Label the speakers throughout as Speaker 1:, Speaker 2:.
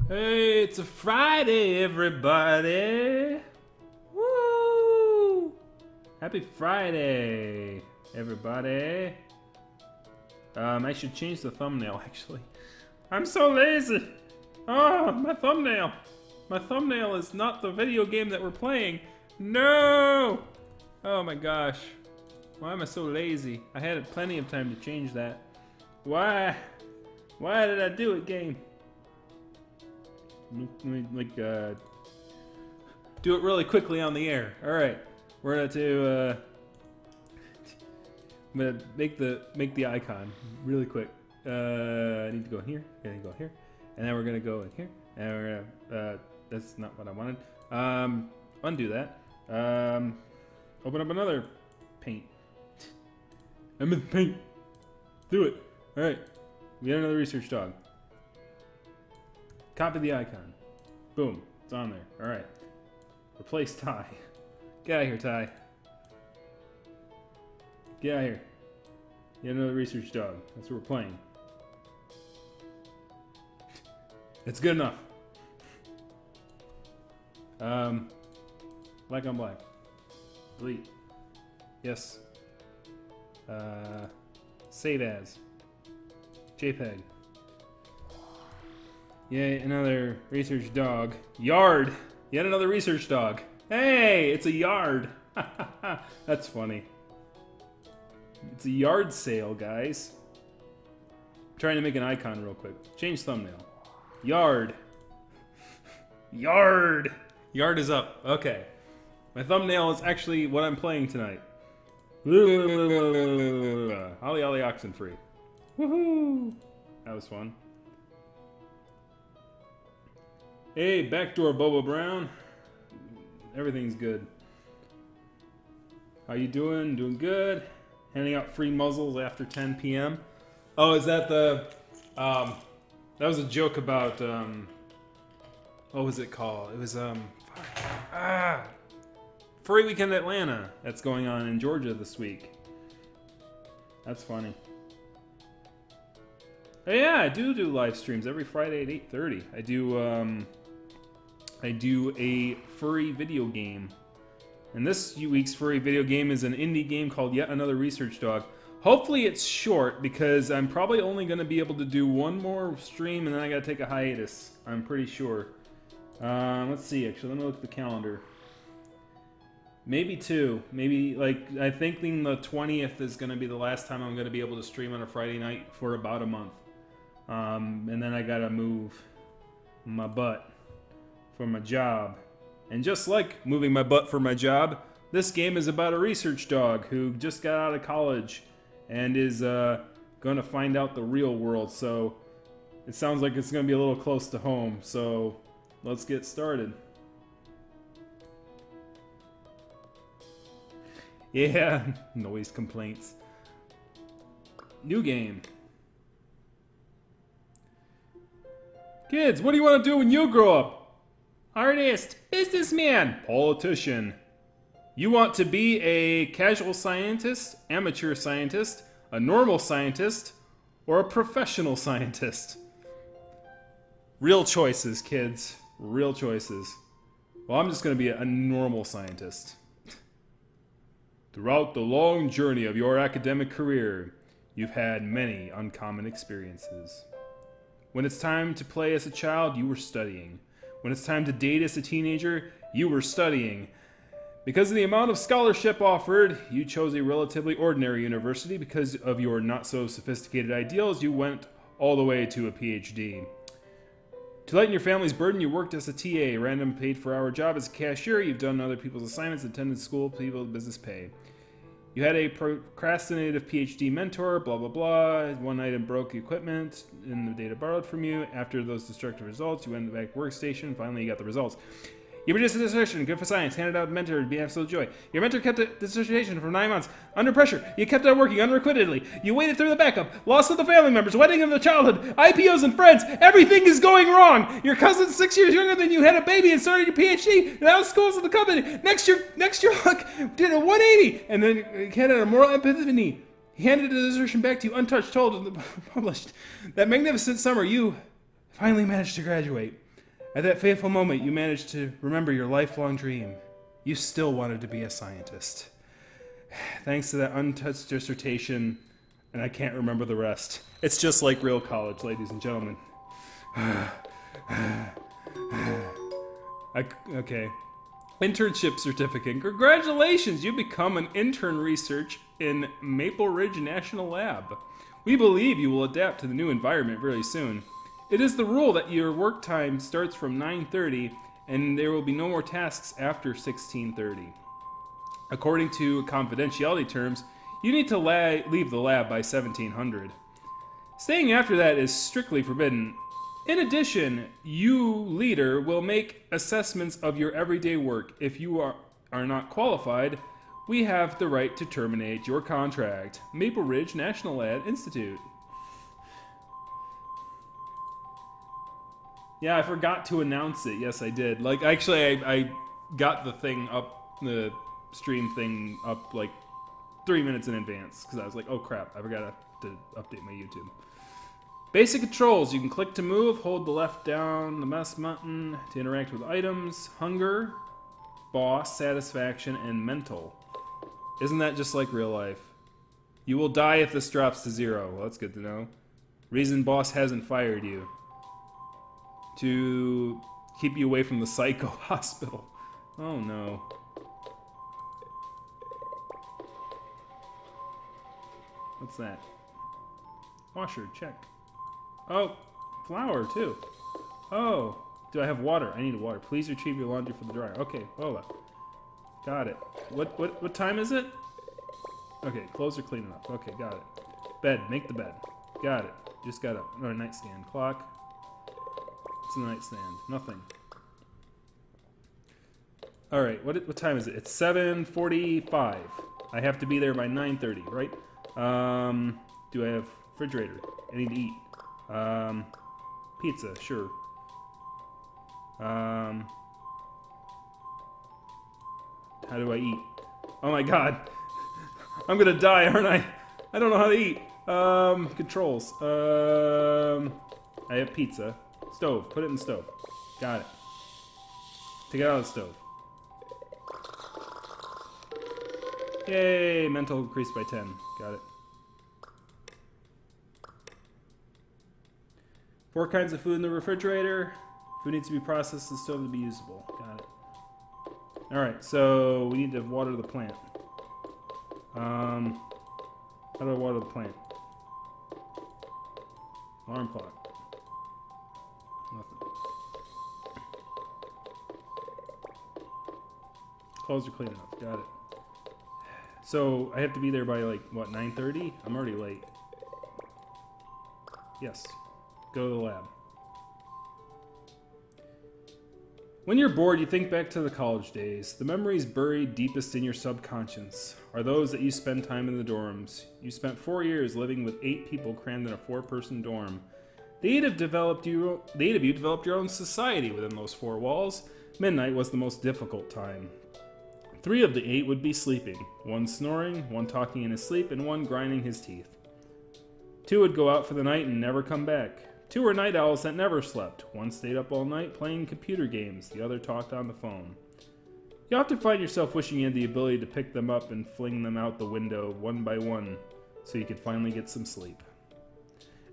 Speaker 1: Hey, it's a Friday, everybody! Woo! Happy Friday, everybody! I should change the thumbnail, actually. I'm so lazy! Oh, my thumbnail! My thumbnail is not the video game that we're playing! No! Oh my gosh. Why am I so lazy? I had plenty of time to change that. Why? Why did I do it, game? Do it really quickly on the air. All right, we're gonna do. I'm gonna make the icon really quick. I need to go here. I need to go here, and then we're gonna go in here, and we're gonna. That's not what I wanted. Undo that. Open up another paint. I'm in paint. Do it. All right. We got another research dog. Copy the icon. Boom. It's on there. Alright. Replace Ty. Get out of here, Ty. Get out of here. Get another research dog. That's what we're playing. It's good enough. Black on black. Delete. Yes. Save as. JPEG. Yay, another research dog. Yard! Yet another research dog. Hey, it's a yard! That's funny. It's a yard sale, guys. I'm trying to make an icon real quick. Change thumbnail. Yard. Yard! Yard is up. Okay. My thumbnail is actually what I'm playing tonight. Ollie Ollie Oxenfree. Woohoo! That was fun. Hey, backdoor Bobo Brown. Everything's good. How you doing? Doing good. Handing out free muzzles after 10 p.m. Oh, is that the... that was a joke about... what was it called? It was... Furry Weekend Atlanta. That's going on in Georgia this week. That's funny. Oh, yeah, I do live streams every Friday at 8:30. I do a furry video game. And this week's furry video game is an indie game called Yet Another Research Dog. Hopefully it's short because I'm probably only going to be able to do one more stream and then I got to take a hiatus. I'm pretty sure. Let's see, actually, let me look at the calendar. Maybe two. Maybe, like, I think the 20th is going to be the last time I'm going to be able to stream on a Friday night for about a month. And then I gotta move my butt for my job. And just like moving my butt for my job, this game is about a research dog who just got out of college and is gonna find out the real world. So it sounds like it's gonna be a little close to home. So let's get started. Yeah, noise complaints. New game. Kids, what do you want to do when you grow up? Artist, businessman, politician. You want to be a casual scientist, amateur scientist, a normal scientist, or a professional scientist? Real choices, kids. Real choices. Well, I'm just going to be a normal scientist. Throughout the long journey of your academic career, you've had many uncommon experiences. When it's time to play as a child, you were studying. When it's time to date as a teenager, you were studying. Because of the amount of scholarship offered, you chose a relatively ordinary university. Because of your not-so-sophisticated ideals, you went all the way to a PhD. To lighten your family's burden, you worked as a TA, random paid-for-hour job as a cashier. You've done other people's assignments, attended school, people business pay. You had a procrastinative PhD mentor, blah, blah, blah. One item broke equipment and the data borrowed from you. After those destructive results, you went back to workstation. Finally, you got the results. You produced a dissertation, good for science, handed out mentor, it'd be absolute joy. Your mentor kept the dissertation for 9 months. Under pressure, you kept on working unrequitedly. You waited through the backup, loss of the family members, wedding of the childhood, IPOs and friends. Everything is going wrong. Your cousin's 6 years younger than you, had a baby and started your PhD. Now school's in the company. Next year, luck did a 180. And then he had a moral epiphany. He handed the dissertation back to you untouched, told, and published. That magnificent summer, you finally managed to graduate. At that fateful moment, you managed to remember your lifelong dream. You still wanted to be a scientist. Thanks to that untouched dissertation, and I can't remember the rest. It's just like real college, ladies and gentlemen. Okay. Internship certificate. Congratulations! You become an intern research in Maple Ridge National Lab. We believe you will adapt to the new environment very soon. It is the rule that your work time starts from 9:30 and there will be no more tasks after 16:30. According to confidentiality terms, you need to leave the lab by 1700. Staying after that is strictly forbidden. In addition, you, leader, will make assessments of your everyday work. If you are not qualified, we have the right to terminate your contract. Maple Ridge National Lab Institute. Yeah, I forgot to announce it. Yes, I did. Like, actually, I got the thing up, the stream thing up, like, 3 minutes in advance. Because I was like, oh crap, I forgot to update my YouTube. Basic controls. You can click to move, hold the left down the mouse button to interact with items, hunger, boss, satisfaction, and mental. Isn't that just like real life? You will die if this drops to 0. Well, that's good to know. Reason boss hasn't fired you. To keep you away from the psycho hospital. Oh no. What's that? Washer, check. Oh, flour too. Oh, do I have water? I need water. Please retrieve your laundry from the dryer. Okay, Lola. Got it. What time is it? Okay, clothes are clean enough. Okay, got it. Bed, make the bed. Got it. Just got up. Or nightstand. Clock. It's a nightstand. Nothing. Alright, what time is it? It's 7:45. I have to be there by 9:30, right? Do I have refrigerator? I need to eat. Pizza, sure. How do I eat? Oh my god. I'm gonna die, aren't I? I don't know how to eat. Controls. I have pizza. Stove. Put it in the stove. Got it. Take it out of the stove. Yay! Mental increased by 10. Got it. 4 kinds of food in the refrigerator. Food needs to be processed in the stove to be usable. Got it. Alright, so we need to water the plant. How do I water the plant? Alarm clock. Nothing. Clothes are clean enough. Got it. So I have to be there by like, what, 9:30? I'm already late. Yes. Go to the lab. When you're bored, you think back to the college days. The memories buried deepest in your subconscious are those that you spend time in the dorms. You spent 4 years living with 8 people crammed in a 4-person dorm. The 8 of you developed your own society within those 4 walls. Midnight was the most difficult time. 3 of the 8 would be sleeping. 1 snoring, 1 talking in his sleep, and 1 grinding his teeth. 2 would go out for the night and never come back. 2 were night owls that never slept. 1 stayed up all night playing computer games. The other talked on the phone. You often find yourself wishing you had the ability to pick them up and fling them out the window one by one so you could finally get some sleep.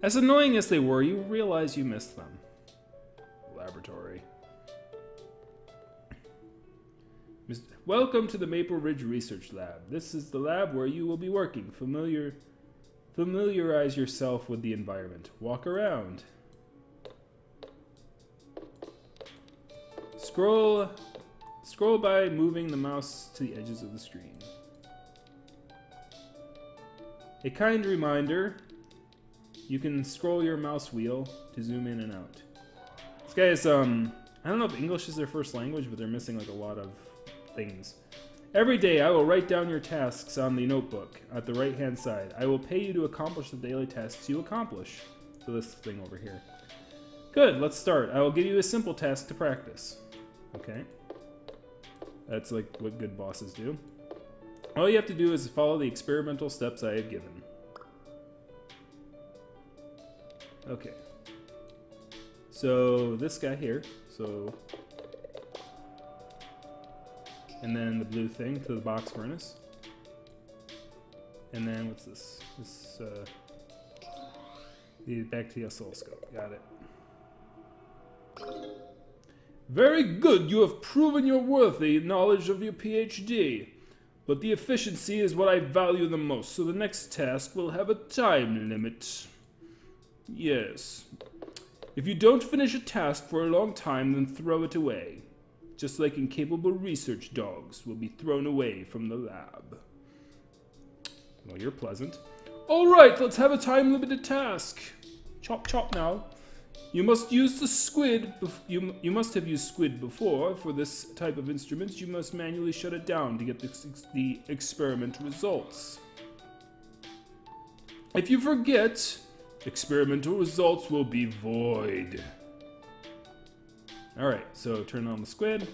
Speaker 1: As annoying as they were, you realize you missed them. Laboratory. Welcome to the Maple Ridge Research Lab. This is the lab where you will be working. Familiarize yourself with the environment. Walk around. Scroll by moving the mouse to the edges of the screen. A kind reminder, you can scroll your mouse wheel to zoom in and out. This guy is, I don't know if English is their first language, but they're missing like a lot of things. Every day, I will write down your tasks on the notebook at the right-hand side. I will pay you to accomplish the daily tasks you accomplish. So this thing over here. Good, let's start. I will give you a simple task to practice. Okay. That's like what good bosses do. All you have to do is follow the experimental steps I have given. So this guy here, so, and then the blue thing to the box furnace. And then what's this? This, back to the oscilloscope, got it. Very good, you have proven your worthy knowledge of your PhD. But the efficiency is what I value the most, so the next task will have a time limit. Yes. If you don't finish a task for a long time, then throw it away. Just like incapable research dogs will be thrown away from the lab. Well, you're pleasant. Alright, let's have a time-limited task. Chop chop now. You must use the squid. You must have used squid before. For this type of instruments, you must manually shut it down to get the experiment results. If you forget, experimental results will be void. Alright, so turn on the squid.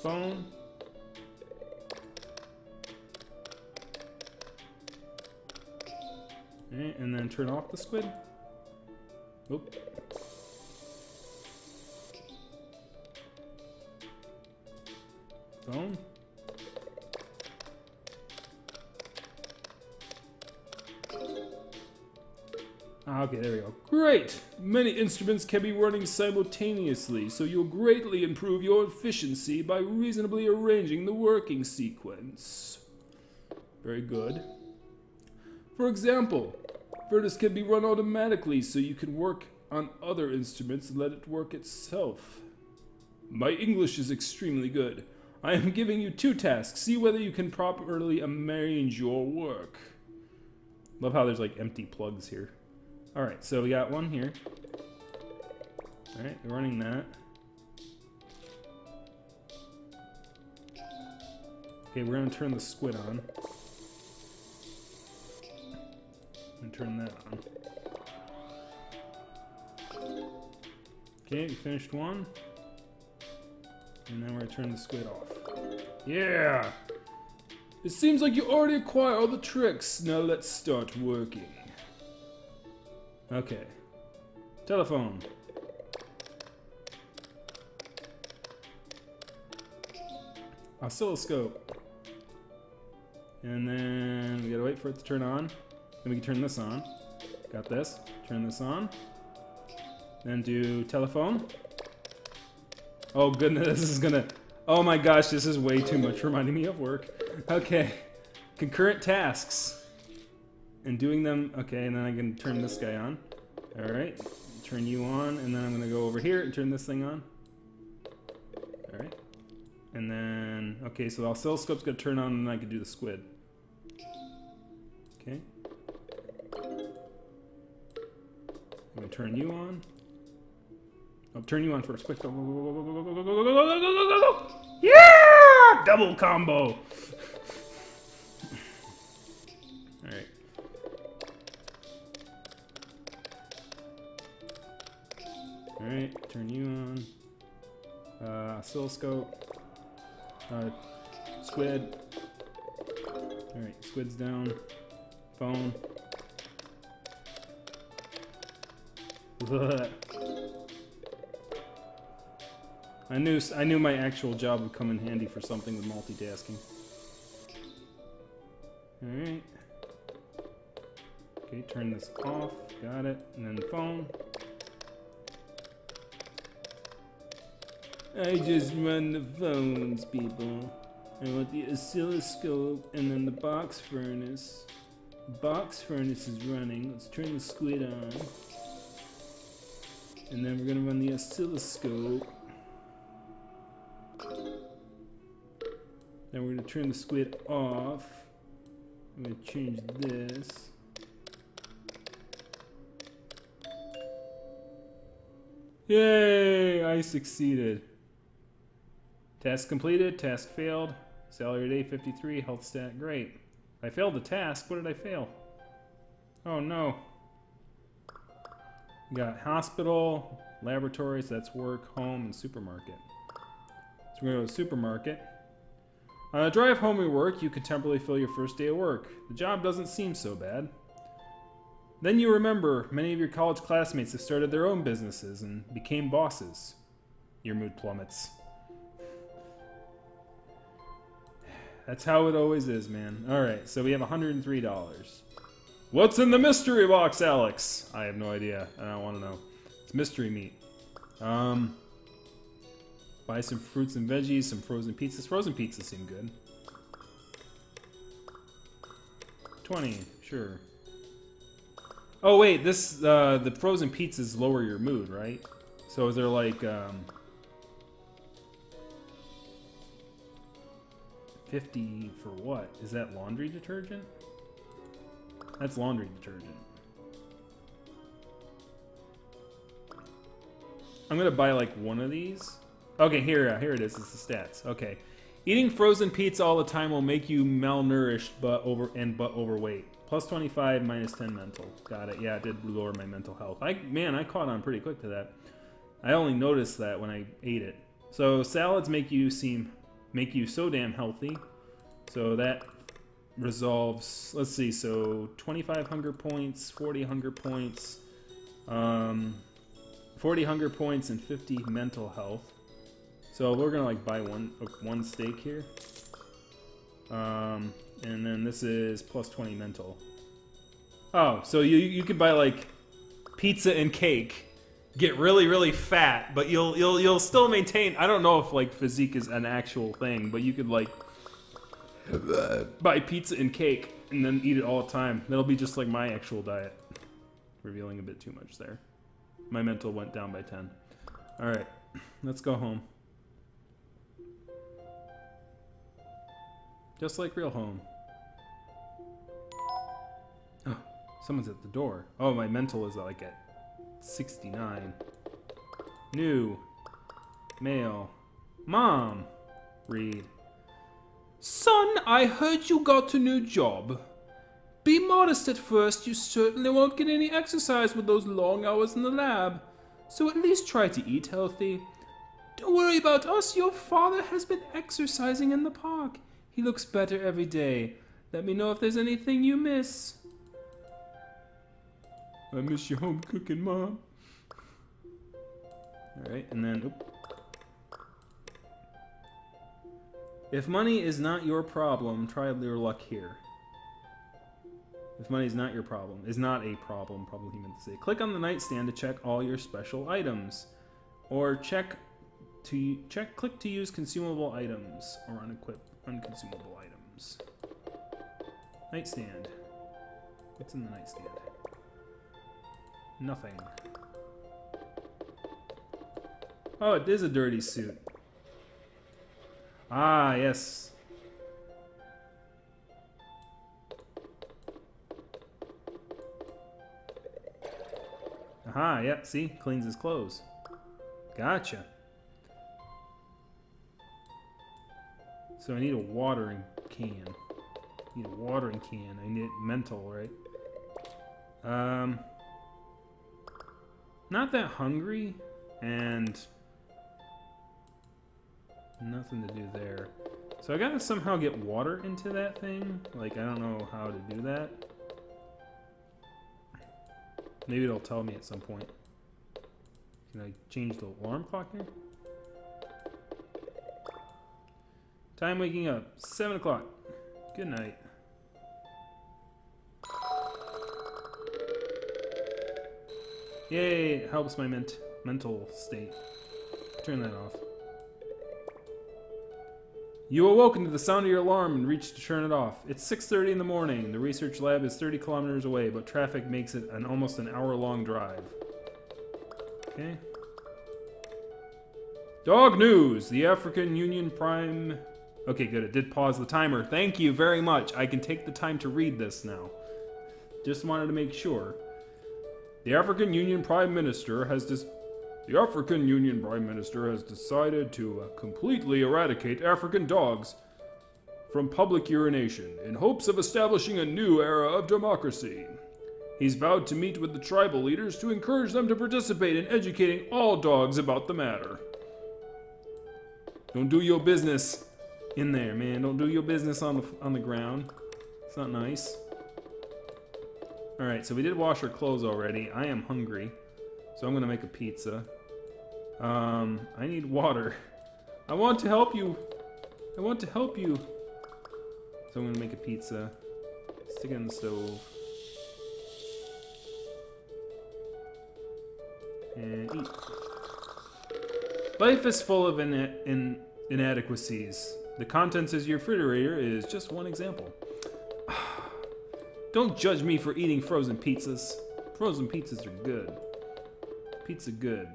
Speaker 1: Phone. Okay, and then turn off the squid. Oop. Phone. Okay, there we go. Great! Many instruments can be running simultaneously, so you'll greatly improve your efficiency by reasonably arranging the working sequence. Very good. For example, furnace can be run automatically, so you can work on other instruments and let it work itself. My English is extremely good. I am giving you 2 tasks. See whether you can properly arrange your work. Love how there's like empty plugs here. Alright, so we got one here. Alright, we're running that. Okay, we're gonna turn the squid on. And turn that on. Okay, we finished one. And then we're gonna turn the squid off. Yeah! It seems like you already acquired all the tricks. Now let's start working. Okay. Telephone. Oscilloscope. And then we gotta wait for it to turn on. Then we can turn this on. Got this. Turn this on. Then do telephone. Oh goodness, this is gonna... Oh my gosh, this is way too much reminding me of work. Okay. Concurrent tasks. And doing them... Okay, and then I can turn this guy on. Alright. Turn you on, and then I'm gonna go over here and turn this thing on. Alright. And then... Okay, so the oscilloscope's gonna turn on, and I can do the squid. Okay. I'm gonna turn you on. I'll turn you on first. Quick, go, go, go, go, go, go, go, go, go, go, go, go, go, go, go. Yeah! Double combo. Alright. Alright, turn you on. Oscilloscope. Squid. Alright, squid's down. Phone. I knew my actual job would come in handy for something with multitasking. Alright. Okay, turn this off. Got it. And then the phone. I just run the phones, people. I want the oscilloscope and then the box furnace. The box furnace is running. Let's turn the squid on. And then we're gonna run the oscilloscope. Then we're gonna turn the squid off. I'm gonna change this. Yay! I succeeded. Task completed, task failed. Salary day 53, health stat great. I failed the task, what did I fail? Oh no. We got hospital, laboratories, that's work, home, and supermarket. So we're gonna go to the supermarket. On a drive home from work, you could temporarily fill your first day of work. The job doesn't seem so bad. Then you remember many of your college classmates have started their own businesses and became bosses. Your mood plummets. That's how it always is, man. Alright, so we have $103. What's in the mystery box, Alex? I have no idea. I don't want to know. It's mystery meat. Buy some fruits and veggies, some frozen pizzas. Frozen pizzas seem good. 20, sure. Oh wait, this the frozen pizzas lower your mood, right? So they're like 50 for what? Is that laundry detergent? That's laundry detergent. I'm gonna buy like one of these. Okay, here it is. It's the stats. Okay, eating frozen pizza all the time will make you malnourished but overweight. Plus 25, minus 10 mental. Got it. Yeah, it did lower my mental health. Man, I caught on pretty quick to that. I only noticed that when I ate it. So salads make you so damn healthy. So that resolves. Let's see. So 25 hunger points, 40 hunger points, 40 hunger points, and 50 mental health. So we're gonna like buy one steak here. And then this is plus 20 mental. Oh, so you could buy like pizza and cake, get really fat, but you'll still maintain. I don't know if like physique is an actual thing, but you could like buy pizza and cake and then eat it all the time. That'll be just like my actual diet. Revealing a bit too much there. My mental went down by 10. All right, let's go home. Just like real home. Oh, someone's at the door. Oh, my mental is like at 69. New. Mail. Mom. Read. Son, I heard you got a new job. Be modest at first. You certainly won't get any exercise with those long hours in the lab. So at least try to eat healthy. Don't worry about us. Your father has been exercising in the park. He looks better every day. Let me know if there's anything you miss. I miss your home cooking, Mom. Alright, and then... Oop. If money is not your problem, try your luck here. If money is not your problem. Is not a problem, probably he meant to say. Click on the nightstand to check all your special items. Or click to use consumable items or unconsumable items. Nightstand. What's in the nightstand? Nothing. Oh, it is a dirty suit. Ah, yes. Aha, yeah, see? Cleans his clothes. Gotcha. So I need a watering can. I need a watering can. I need mental, right? Not that hungry, and nothing to do there. So I gotta somehow get water into that thing. Like, I don't know how to do that. Maybe it'll tell me at some point. Can I change the alarm clock here? Time waking up, 7 o'clock. Good night. Yay, it helps my mental state. Turn that off. You awoken to the sound of your alarm and reached to turn it off. It's 6:30 in the morning. The research lab is 30 kilometers away, but traffic makes it almost an hour-long drive. Okay. Dog news! The African Union Prime... Okay, good. It did pause the timer. Thank you very much. I can take the time to read this now. Just wanted to make sure. The African Union Prime Minister has decided to completely eradicate African dogs from public urination in hopes of establishing a new era of democracy. He's vowed to meet with the tribal leaders to encourage them to participate in educating all dogs about the matter. Don't do your business in there, man. Don't do your business on the ground. It's not nice. Alright, so we did wash our clothes already. I am hungry, so I'm gonna make a pizza. I need water. I want to help you. I want to help you. So I'm gonna make a pizza. Stick it in the stove. And eat. Life is full of inadequacies. The contents of your refrigerator is just one example. Don't judge me for eating frozen pizzas. Frozen pizzas are good. Pizza good.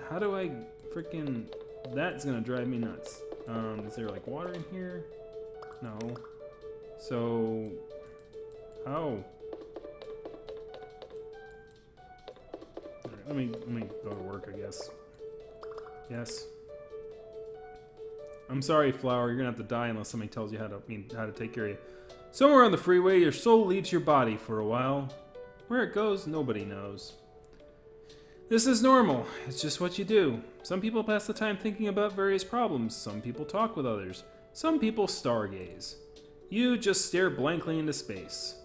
Speaker 1: How do I freaking... That's gonna drive me nuts. Is there like water in here? No. So... How? Let me go to work, I guess. Yes. I'm sorry, Flower. You're gonna have to die unless somebody tells you how to take care of you. Somewhere on the freeway, your soul leaves your body for a while. Where it goes, nobody knows. This is normal. It's just what you do. Some people pass the time thinking about various problems. Some people talk with others. Some people stargaze. You just stare blankly into space.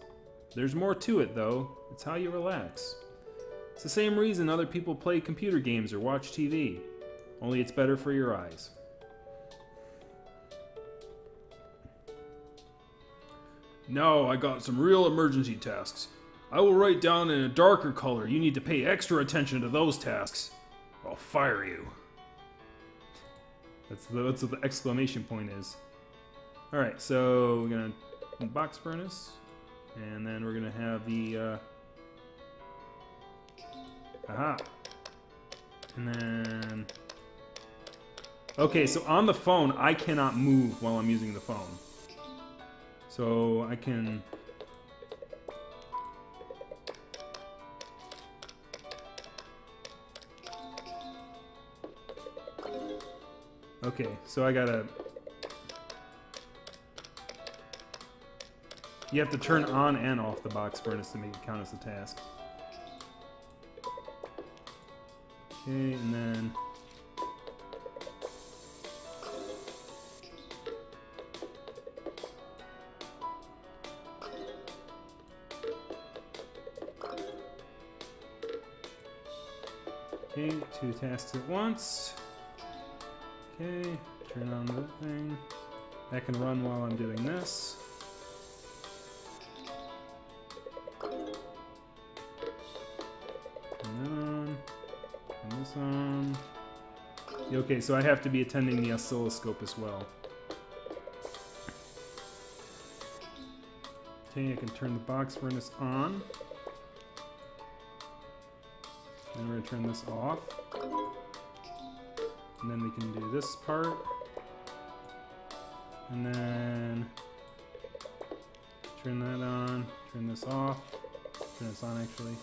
Speaker 1: There's more to it, though. It's how you relax. It's the same reason other people play computer games or watch TV. Only it's better for your eyes. Now I got some real emergency tasks. I will write down in a darker color. You need to pay extra attention to those tasks. I'll fire you. That's what the exclamation point is. Alright, so we're gonna box furnace. And then we're gonna have the aha. And then okay, so on the phone I cannot move while I'm using the phone. So I can okay, so I gotta you have to turn on and off the box furnace to make it count as a task. Okay, and then okay, 2 tasks at once. Okay, turn on the thing. That can run while I'm doing this. Turn that on. Turn this on. Okay, so I have to be attending the oscilloscope as well. Okay, I can turn the box furnace on. And we're going to turn this off. And then we can do this part. And then turn that on, turn this off, turn this on actually.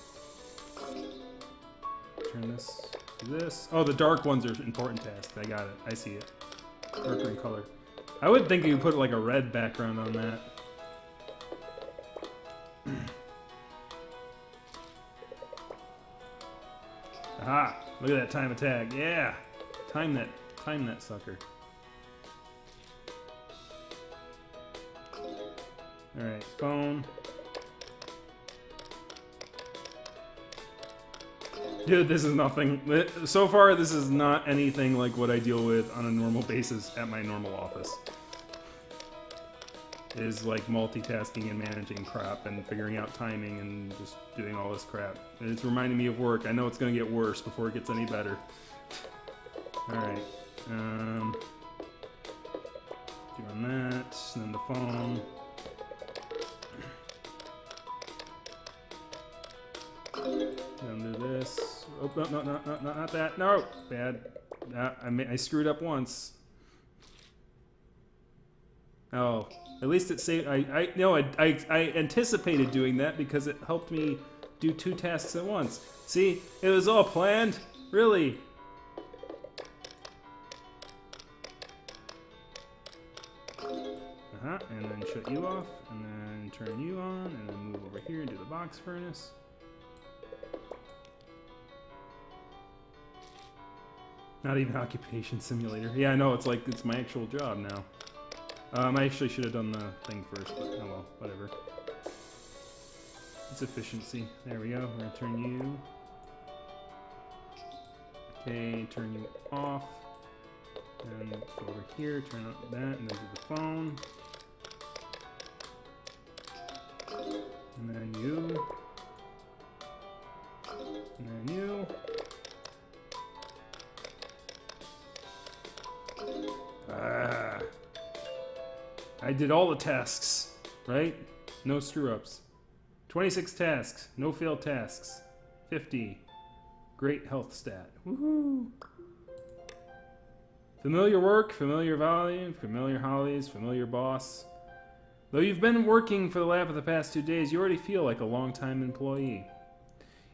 Speaker 1: Turn this to this. Oh, the dark ones are important tasks. I got it. I see it. Darker in color. I would think you could put like a red background on that. Aha! Look at that time attack. Yeah! Time that sucker. Alright, phone. Dude, this is nothing. So far, this is not anything like what I deal with on a normal basis at my normal office. It is like multitasking and managing crap and figuring out timing and just doing all this crap. And it's reminding me of work. I know it's gonna get worse before it gets any better. Alright. Doing that, and then the phone. Then do this. Oh, no, not that. No! Bad. I screwed up once. Oh. At least it saved. I anticipated doing that because it helped me do 2 tasks at once. See? It was all planned. Really. And then shut you off, and then turn you on, and then move over here and do the box furnace. Not even occupation simulator. Yeah, I know, it's like, it's my actual job now. I actually should have done the thing first, but oh well, whatever. It's efficiency. There we go. We're gonna turn you. Okay, turn you off. And go over here, turn on that, and then do the phone. And then you. And then you. Ah. I did all the tasks, right? No screw-ups. 26 tasks, no failed tasks. 50. Great health stat. Woohoo! Familiar work, familiar volume, familiar hobbies, familiar boss. Though you've been working for the lab for the past 2 days, you already feel like a long-time employee.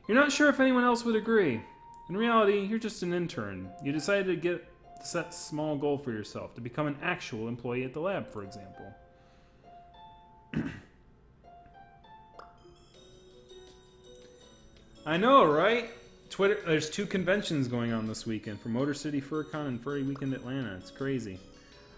Speaker 1: You're not sure if anyone else would agree. In reality, you're just an intern. You decided to set a small goal for yourself, to become an actual employee at the lab, for example. I know, right? Twitter. There's 2 conventions going on this weekend for Motor City FurCon and Furry Weekend Atlanta. It's crazy.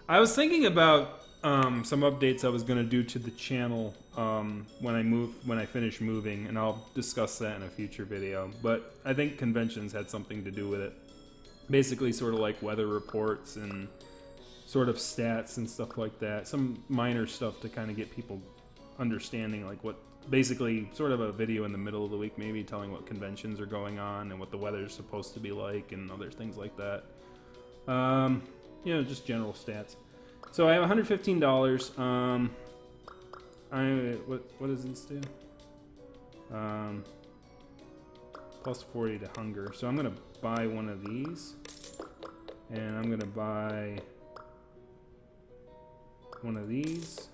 Speaker 1: I was thinking about some updates I was going to do to the channel when I finish moving, and I'll discuss that in a future video. But I think conventions had something to do with it. Basically, sort of like weather reports and sort of stats and stuff like that. Some minor stuff to kind of get people understanding, like what. Basically, sort of a video in the middle of the week, maybe telling what conventions are going on and what the weather's supposed to be like and other things like that. You know, just general stats. So I have $115. What does this do? Plus 40 to hunger. So I'm gonna buy one of these, and I'm gonna buy one of these.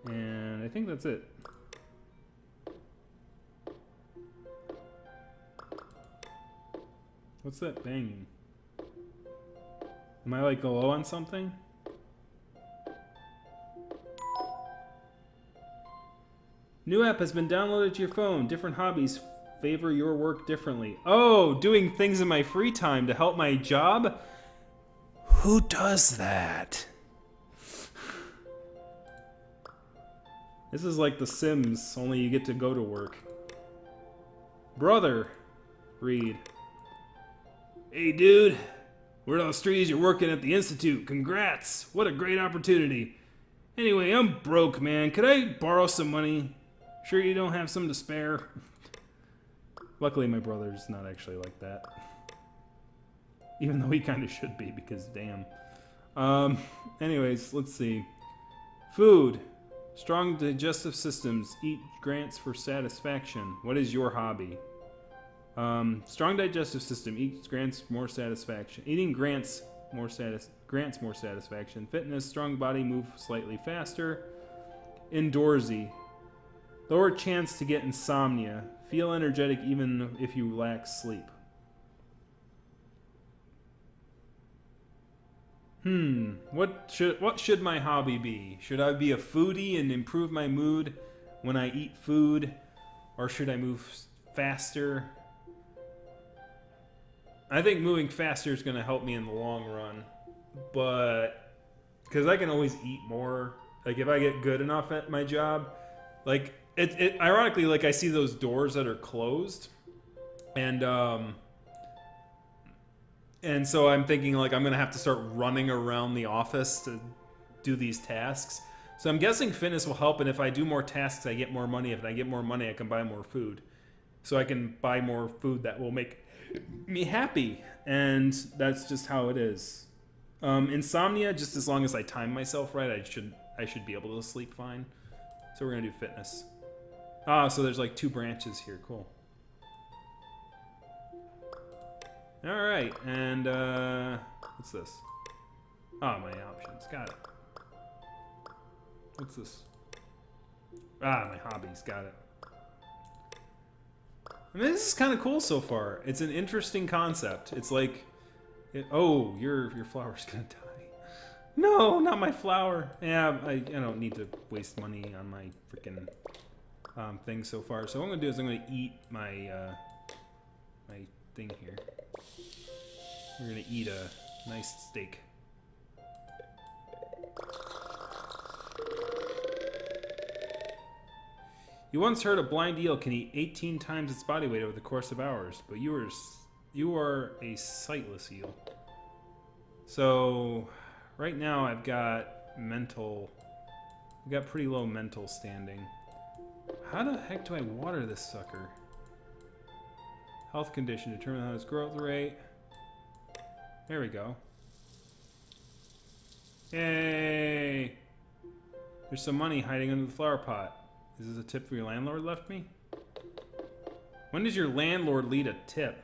Speaker 1: And I think that's it. What's that banging? Am I like low on something? New app has been downloaded to your phone. Different hobbies favor your work differently. Oh, doing things in my free time to help my job? Who does that? This is like The Sims, only you get to go to work. Brother, read. Hey dude, word on the street is you're working at the Institute. Congrats, what a great opportunity. Anyway, I'm broke, man. Could I borrow some money? Sure you don't have some to spare? Luckily my brother's not actually like that. Even though he kind of should be, because damn. Anyways, let's see. Food. Strong digestive systems. Eat grants for satisfaction. What is your hobby? Strong digestive system. Eat grants more satisfaction. Eating grants more satisfaction. Fitness. Strong body. Move slightly faster. Indoorsy. Lower chance to get insomnia. Feel energetic even if you lack sleep. What should my hobby be? Should I be a foodie and improve my mood when I eat food? Or should I move faster? I think moving faster is going to help me in the long run. But, because I can always eat more. Like, if I get good enough at my job. Like, ironically, like, I see those doors that are closed. And so I'm thinking, like, I'm going to have to start running around the office to do these tasks. So I'm guessing fitness will help, and if I do more tasks, I get more money. If I get more money, I can buy more food. So I can buy more food that will make me happy. And that's just how it is. Insomnia, just as long as I time myself right, I should be able to sleep fine. So we're going to do fitness. Ah, so there's like 2 branches here. Cool. Alright, and what's this? Oh, my options. Got it. What's this? Ah, my hobbies. Got it. I mean, this is kind of cool so far. It's an interesting concept. It's like, oh, your flower's gonna die. No, not my flower. Yeah, I don't need to waste money on my freaking thing so far. So what I'm gonna do is I'm gonna eat my my thing here. We're gonna eat a nice steak. You once heard a blind eel can eat 18 times its body weight over the course of hours, but you are a sightless eel. So, right now I've got pretty low mental standing. How the heck do I water this sucker? Health condition, determine how its growth rate. There we go. Yay! There's some money hiding under the flower pot. Is this a tip for your landlord left me? When does your landlord lead a tip?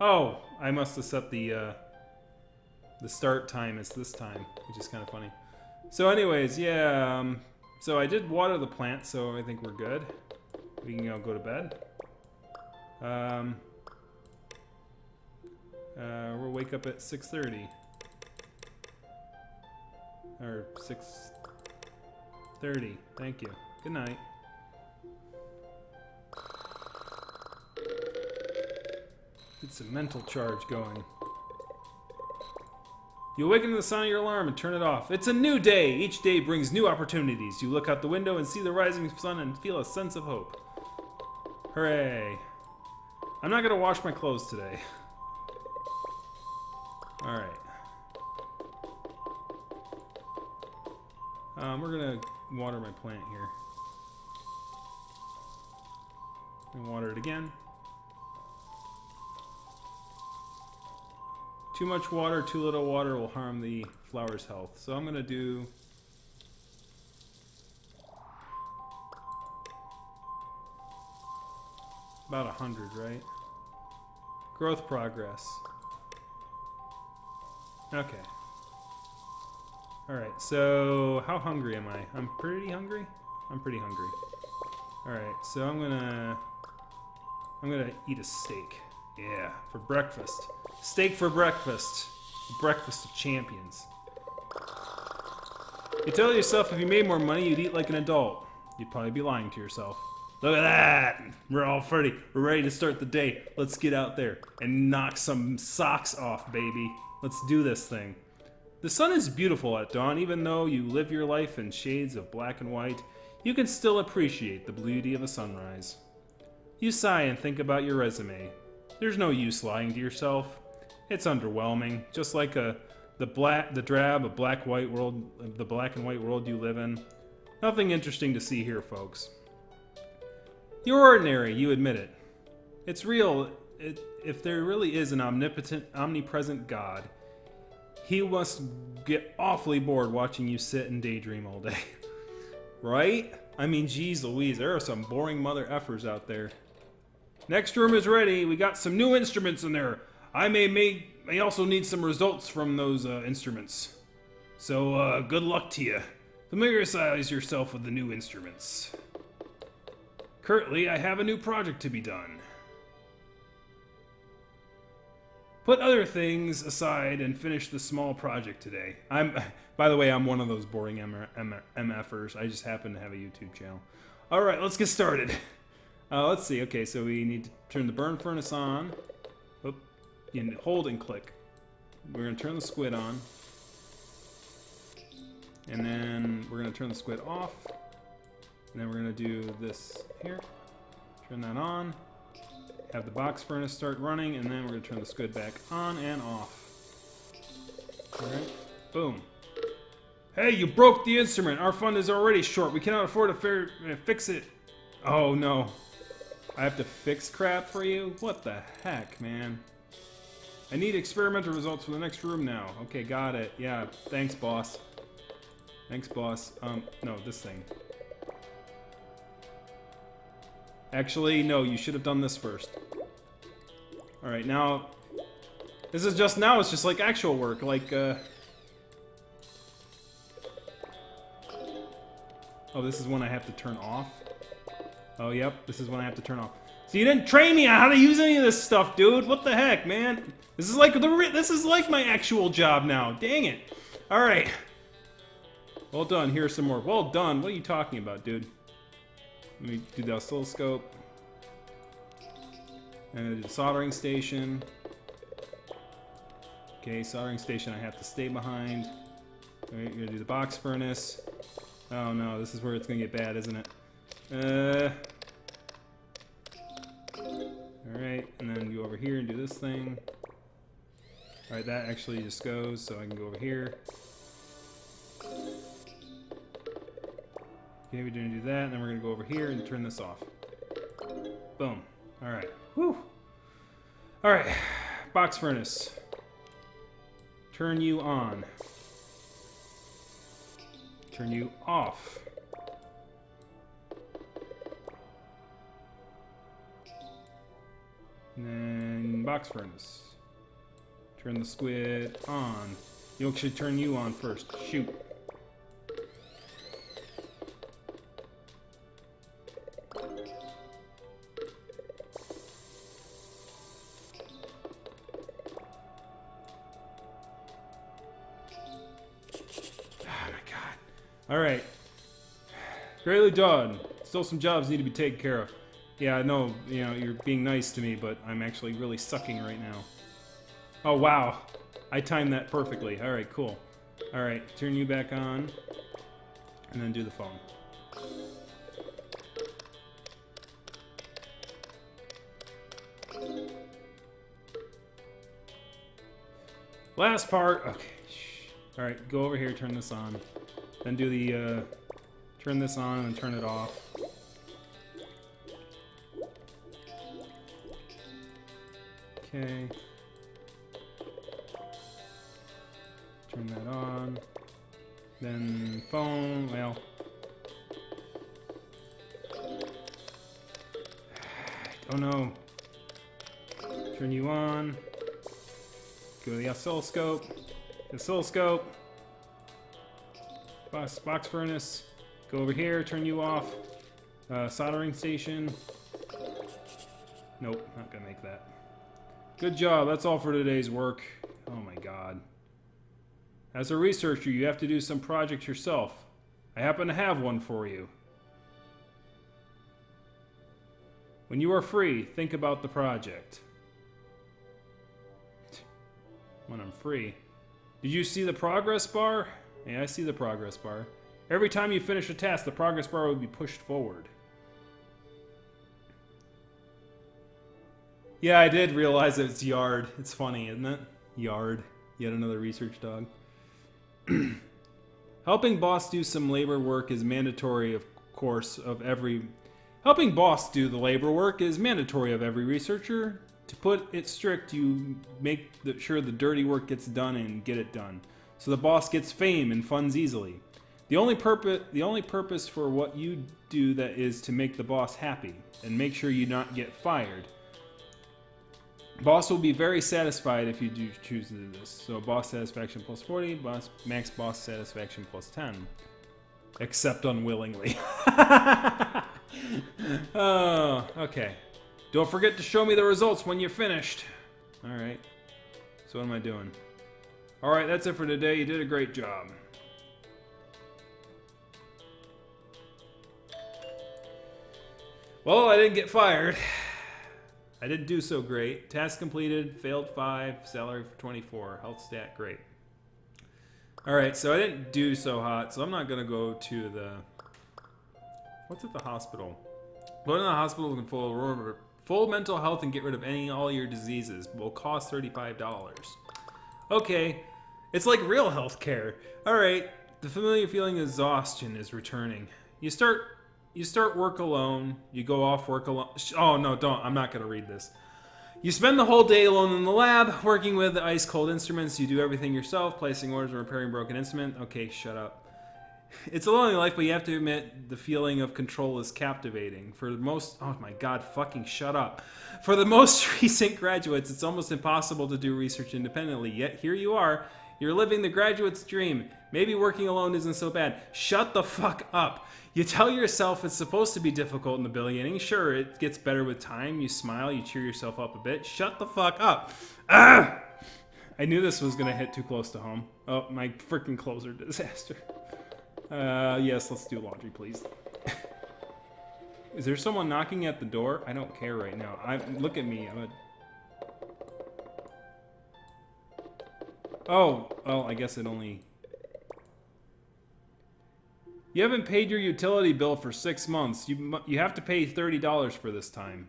Speaker 1: Oh, I must have set the start time as this time, which is kind of funny. So anyways, yeah, so I did water the plant, so I think we're good. We can go to bed. We'll wake up at 6:30. Or 6:30. Thank you. Good night. Get some mental charge going. You awaken to the sound of your alarm and turn it off. It's a new day. Each day brings new opportunities. You look out the window and see the rising sun and feel a sense of hope. Hooray. I'm not going to wash my clothes today. Alright. We're going to water my plant here. And water it again. Too much water, too little water will harm the flower's health. So I'm going to do... about 100, right? Growth progress. Okay. Alright, so how hungry am I? I'm pretty hungry? I'm pretty hungry. Alright, so I'm gonna eat a steak. Yeah, for breakfast. Steak for breakfast. Breakfast of champions. You tell yourself if you made more money, you'd eat like an adult. You'd probably be lying to yourself. Look at that! We're all ready. We're ready to start the day. Let's get out there and knock some socks off, baby. Let's do this thing. The sun is beautiful at dawn. Even though you live your life in shades of black and white, you can still appreciate the beauty of a sunrise. You sigh and think about your resume. There's no use lying to yourself. It's underwhelming, just like the drab, black and white world you live in. Nothing interesting to see here, folks. You're ordinary, you admit it. It's real. If there really is an omnipresent God, he must get awfully bored watching you sit and daydream all day. Right? I mean, geez Louise, there are some boring mother effers out there. Next room is ready. We got some new instruments in there. I may also need some results from those instruments. So, good luck to you. Familiarize yourself with the new instruments. Currently, I have a new project to be done. Put other things aside and finish the small project today. By the way, I'm one of those boring MFers. I just happen to have a YouTube channel. Alright, let's get started. Let's see. Okay, so we need to turn the burn furnace on. Oop. You hold and click. We're going to turn the squid on. And then we're going to turn the squid off. And then we're going to do this here. Turn that on. Have the box furnace start running, and then we're going to turn the squid back on and off. Alright. Boom. Hey, you broke the instrument. Our fund is already short. We cannot afford to fix it. Oh, no. I have to fix crap for you? What the heck, man? I need experimental results for the next room now. Okay, got it. Yeah, thanks, boss. Thanks, boss. No, this thing. Actually, no, you should have done this first. Alright, now... This is just now, it's just like actual work, like, Oh, this is when I have to turn off? Oh, yep, this is when I have to turn off. So you didn't train me on how to use any of this stuff, dude! What the heck, man? This is like my actual job now, dang it! Alright. Well done, here's some more. Well done, what are you talking about, dude? Let me do the oscilloscope. I'm gonna do the soldering station. Okay, soldering station I have to stay behind. Alright, we're gonna do the box furnace. Oh no, this is where it's gonna get bad, isn't it? Alright, and then go over here and do this thing. Alright, that actually just goes, so I can go over here. Okay, we're gonna do that, and then we're gonna go over here and turn this off. Boom. Alright. Whew. Alright. Box furnace. Turn you on. Turn you off. And then box furnace. Turn the squid on. Yolk should turn you on first. Shoot. Alright. Greatly done. Still some jobs need to be taken care of. Yeah, I know, you know, you're being nice to me, but I'm actually really sucking right now. Oh, wow. I timed that perfectly. Alright, cool. Alright, turn you back on. And then do the phone. Last part. Okay. Alright, go over here, turn this on. Then do the, turn this on and turn it off. Okay. Turn that on. Then phone, well. Oh no. Turn you on. Go to the oscilloscope. Oscilloscope. Box furnace. Go over here, turn you off. Soldering station. Nope, not gonna make that. Good job, that's all for today's work. Oh my god. As a researcher, you have to do some projects yourself. I happen to have one for you. When you are free, think about the project. When I'm free. Did you see the progress bar? Yeah, I see the progress bar. Every time you finish a task, the progress bar will be pushed forward. Yeah, I did realize that it's Yard. It's funny, isn't it? Yard. Yet another research dog. Helping boss do some labor work is mandatory, of course, of every... Helping boss do the labor work is mandatory of every researcher. To put it strict, you make sure the dirty work gets done and get it done. So the boss gets fame and funds easily. The only purpose for what you do that is to make the boss happy and make sure you not get fired. Boss will be very satisfied if you do choose to do this. So boss satisfaction plus 40, max boss satisfaction plus 10. Except unwillingly. Oh, okay. Don't forget to show me the results when you're finished. Alright. So what am I doing? Alright, that's it for today. You did a great job. Well, I didn't get fired. I didn't do so great. Task completed, failed 5, salary for 24, health stat great. Alright, so I didn't do so hot, so I'm not gonna go to the... What's at the hospital? Go to the hospital and full mental health and get rid of all your diseases. Will cost $35. Okay, it's like real health care. Alright, the familiar feeling of exhaustion is returning. You start work alone. You go off work alone. Oh, no, don't. I'm not going to read this. You spend the whole day alone in the lab, working with the ice-cold instruments. You do everything yourself, placing orders and repairing broken instrument. Okay, shut up. It's a lonely life, but you have to admit the feeling of control is captivating. For the most... Oh, my God, fucking shut up. For the most recent graduates, it's almost impossible to do research independently. Yet here you are. You're living the graduate's dream. Maybe working alone isn't so bad. Shut the fuck up. You tell yourself it's supposed to be difficult in the beginning. Sure, it gets better with time. You smile, you cheer yourself up a bit. Shut the fuck up. Ah! I knew this was going to hit too close to home. Oh, my freaking clothes are a disaster. Yes, let's do laundry, please. Is there someone knocking at the door? I don't care right now. Look at me. Oh, well, I guess it only... You haven't paid your utility bill for 6 months. You have to pay $30 for this time.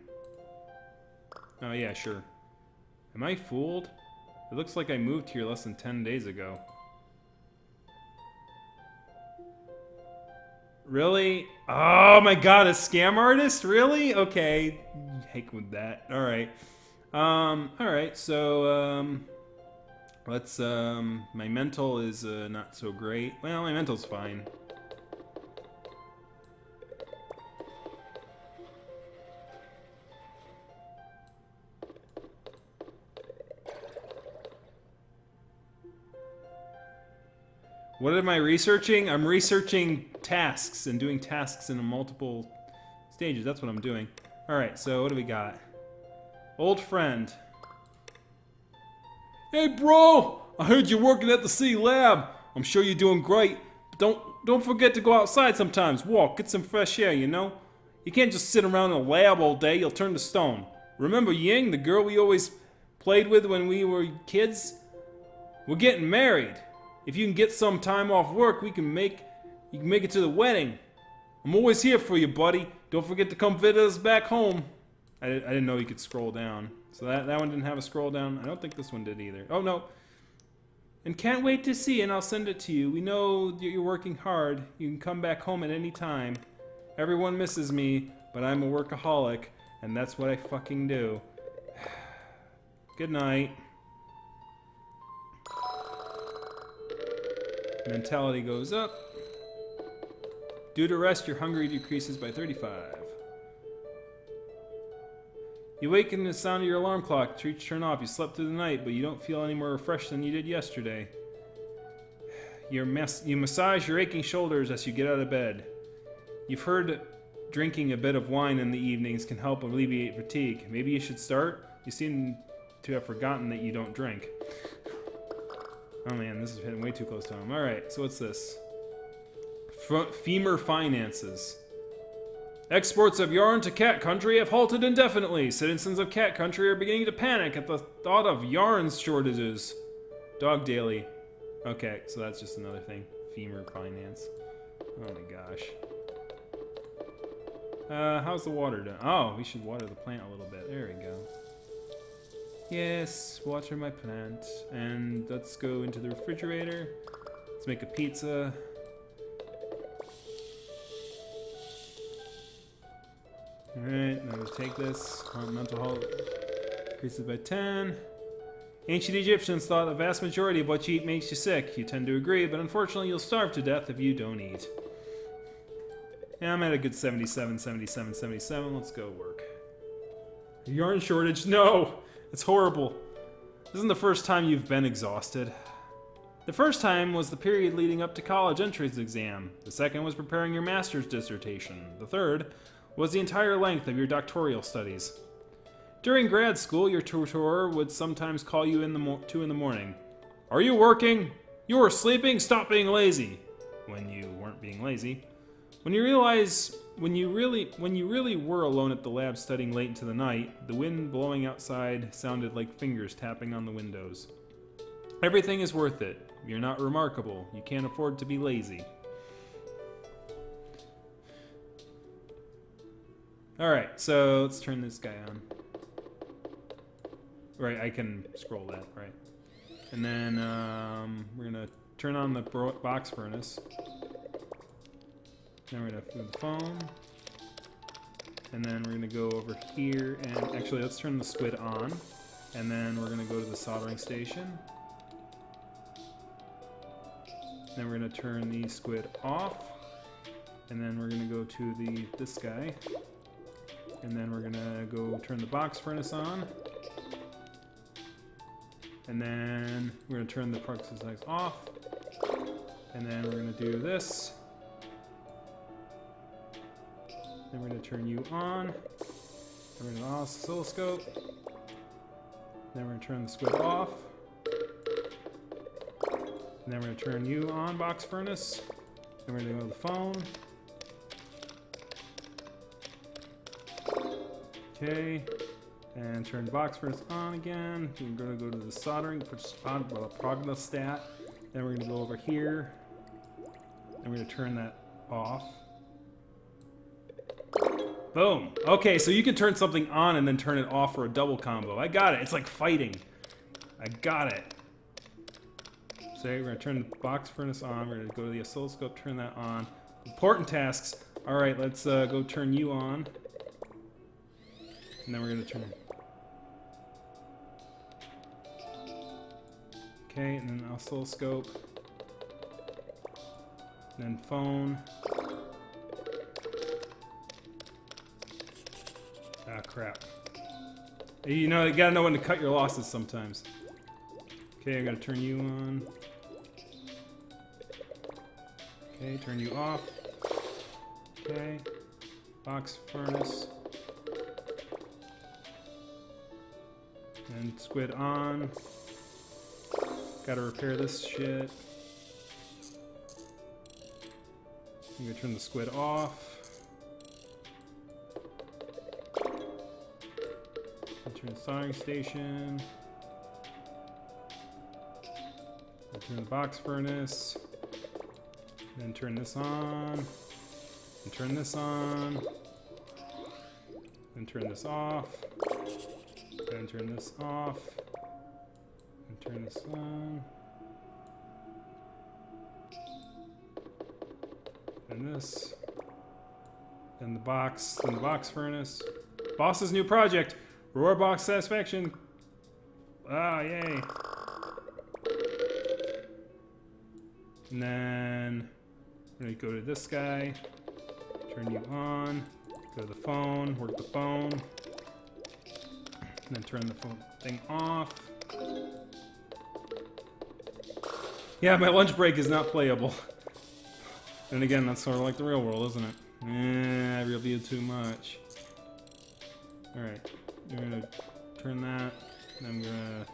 Speaker 1: Oh yeah, sure. Am I fooled? It looks like I moved here less than 10 days ago. Really? Oh my god, a scam artist? Really? Okay. Heck with that. Alright. Alright, so, let's, my mental is, not so great. Well, my mental's fine. What am I researching? I'm researching tasks and doing tasks in multiple stages. That's what I'm doing. Alright, so what do we got? Old friend. Hey bro! I heard you're working at the city lab. I'm sure you're doing great. But don't forget to go outside sometimes. Walk, get some fresh air, you know? You can't just sit around in a lab all day. You'll turn to stone. Remember Ying, the girl we always played with when we were kids? We're getting married. If you can get some time off work, you can make it to the wedding. I'm always here for you, buddy. Don't forget to come visit us back home. I didn't know you could scroll down. So that one didn't have a scroll down. I don't think this one did either. Oh, no. And can't wait to see, and I'll send it to you. We know that you're working hard. You can come back home at any time. Everyone misses me, but I'm a workaholic, and that's what I fucking do. Good night. Mentality goes up. Due to rest, your hunger decreases by 35. You awaken to the sound of your alarm clock. Treats turn off. You slept through the night, but you don't feel any more refreshed than you did yesterday. You massage your aching shoulders as you get out of bed. You've heard drinking a bit of wine in the evenings can help alleviate fatigue. Maybe you should start? You seem to have forgotten that you don't drink. Oh man, this is hitting way too close to home. Alright, so what's this? Femur finances. Exports of yarn to Cat Country have halted indefinitely. Citizens of Cat Country are beginning to panic at the thought of yarn shortages. Dog Daily. Okay, so that's just another thing. Femur finance. Oh my gosh. How's the water done? Oh, we should water the plant a little bit. There we go. Yes, water my plant. And let's go into the refrigerator. Let's make a pizza. Alright, now we'll take this. Mental health increases by 10. Ancient Egyptians thought the vast majority of what you eat makes you sick. You tend to agree, but unfortunately you'll starve to death if you don't eat. Yeah, I'm at a good 77, 77, 77. Let's go work. Yarn shortage? No! It's horrible. This isn't the first time you've been exhausted. The first time was the period leading up to college entrance exam. The second was preparing your master's dissertation. The third was the entire length of your doctoral studies. During grad school, your tutor would sometimes call you in 2 in the morning. Are you working? You were sleeping? Stop being lazy. When you weren't being lazy. When you really were alone at the lab studying late into the night, the wind blowing outside sounded like fingers tapping on the windows. Everything is worth it. You're not remarkable. You can't afford to be lazy. Alright, so let's turn this guy on. Right, I can scroll that, right. And then we're gonna turn on the box furnace. Then we're gonna move the phone. And then we're gonna go over here and actually let's turn the squid on. And then we're gonna go to the soldering station. Then we're gonna turn the squid off. And then we're gonna go to this guy. And then we're gonna go turn the box furnace on. And then we're gonna turn the process off. And then we're gonna do this. Then we're going to turn you on. Then we're going to oscilloscope. Then we're going to turn the squid off. And then we're going to turn you on, box furnace. Then we're going to go to the phone. Okay. And turn the box furnace on again. We're going to go to the soldering, put prognostat. Then we're going to go over here. And we're going to turn that off. Boom. Okay, so you can turn something on and then turn it off for a double combo. I got it. It's like fighting. I got it. So we're going to turn the box furnace on. We're going to go to the oscilloscope, turn that on. Important tasks. All right, let's go turn you on. And then we're going to turn... Okay, and then oscilloscope. And then phone. Ah, crap. You know, you gotta know when to cut your losses sometimes. Okay, I'm gonna turn you on. Okay, turn you off. Okay. Box furnace. And squid on. Gotta repair this shit. I'm gonna turn the squid off. Turn the soldering station. I'll turn the box furnace. Then turn this on. And turn this on. Then turn this off. Then turn this off. And turn this on. And this. Then the box furnace. Boss's new project. Roar box satisfaction. Ah, yay. And then we're gonna go to this guy. Turn you on. Go to the phone. Work the phone. And then turn the phone thing off. Yeah, my lunch break is not playable. And again, that's sort of like the real world, isn't it? I reviewed too much. Alright. We're gonna turn that, and I'm gonna...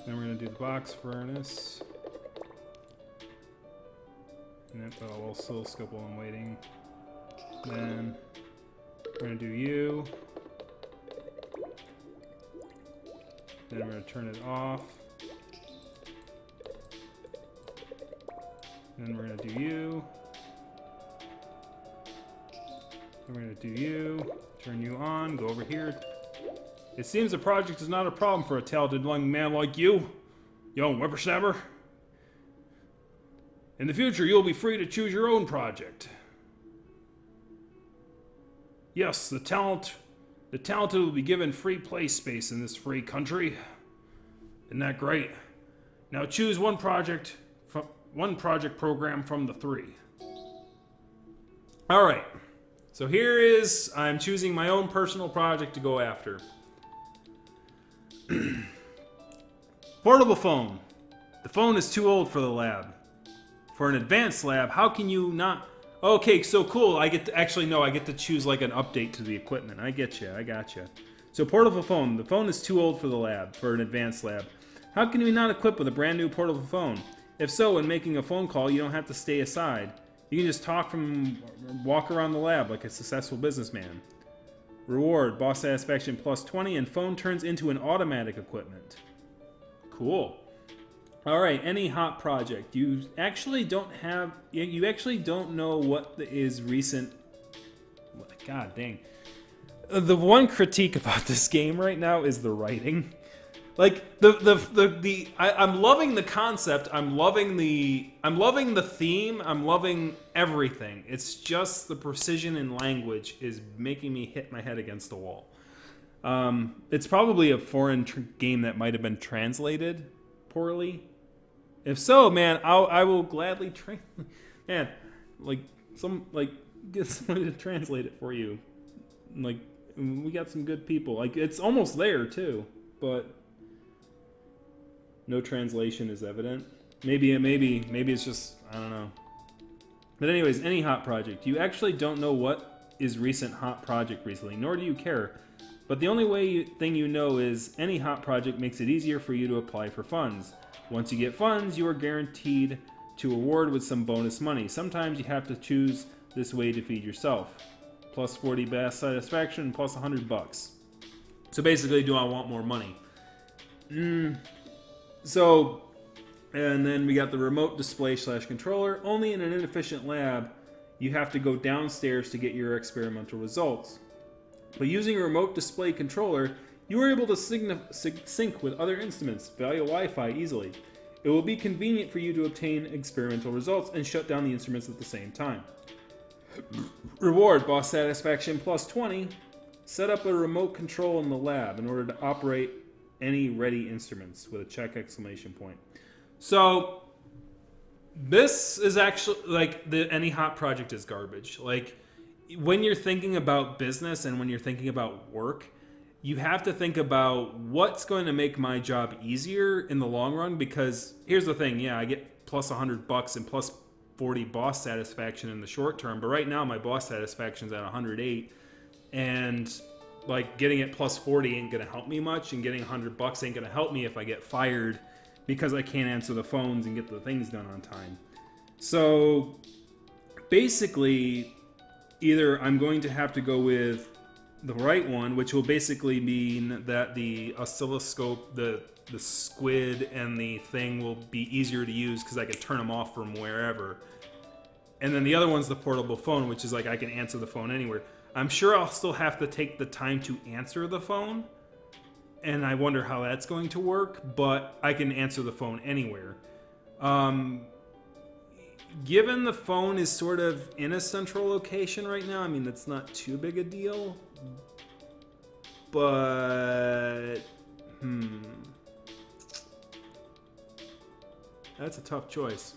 Speaker 1: Then we're gonna do the box furnace. And then put a little oscilloscope while I'm waiting. Then we're gonna do you. Then we're gonna turn it off. Then we're gonna do you. Then we're gonna do you. Turn you on. Go over here. It seems the project is not a problem for a talented young man like you, young whippersnapper. In the future, you'll be free to choose your own project. Yes, the talented will be given free play space in this free country. Isn't that great? Now choose one project program from the 3. All right. So here is, I'm choosing my own personal project to go after. Portable phone. The phone is too old for the lab. For an advanced lab, how can you not... Okay, so cool. I get to, actually, no, I get to choose like an update to the equipment. I get you, I got you. So portable phone. The phone is too old for the lab, for an advanced lab. How can we not equip with a brand new portable phone? If so, when making a phone call, you don't have to stay aside. You can just walk around the lab like a successful businessman. Reward, boss satisfaction plus 20, and phone turns into an automatic equipment. Cool. All right, any hot project. You actually don't know what is recent. God dang. The one critique about this game right now is the writing. Like I'm loving the concept. I'm loving the theme. I'm loving everything. It's just the precision in language is making me hit my head against the wall. It's probably a foreign game that might have been translated poorly. If so, man, I will gladly man, get somebody to translate it for you. Like, we got some good people. Like, it's almost there too, but no translation is evident. Maybe it's just, I don't know. But anyways, any hot project. You actually don't know what is recent hot project recently, nor do you care. But the only thing you know is any hot project makes it easier for you to apply for funds. Once you get funds, you are guaranteed to award with some bonus money. Sometimes you have to choose this way to feed yourself. Plus 40 bass satisfaction, plus $100. So basically, do I want more money? So, And then we got the remote display / controller. Only in an inefficient lab, you have to go downstairs to get your experimental results. But using a remote display controller, you are able to sync with other instruments via Wi-Fi easily. It will be convenient for you to obtain experimental results and shut down the instruments at the same time. Reward, boss satisfaction plus 20. Set up a remote control in the lab in order to operate any ready instruments with a check exclamation point. So this is actually like any hot project is garbage. Like when you're thinking about business and when you're thinking about work, you have to think about what's going to make my job easier in the long run, because here's the thing. Yeah, I get plus $100 and plus 40 boss satisfaction in the short term, but right now my boss satisfaction is at 108, and like getting it plus 40 ain't gonna help me much, and getting $100 ain't gonna help me if I get fired because I can't answer the phones and get the things done on time. So basically, either I'm going to have to go with the right one, which will basically mean that the oscilloscope, the squid and the thing will be easier to use because I can turn them off from wherever. And then the other one's the portable phone, which is like I can answer the phone anywhere. I'm sure I'll still have to take the time to answer the phone, and I wonder how that's going to work, but I can answer the phone anywhere. Given the phone is sort of in a central location right now, I mean, that's not too big a deal. But, that's a tough choice.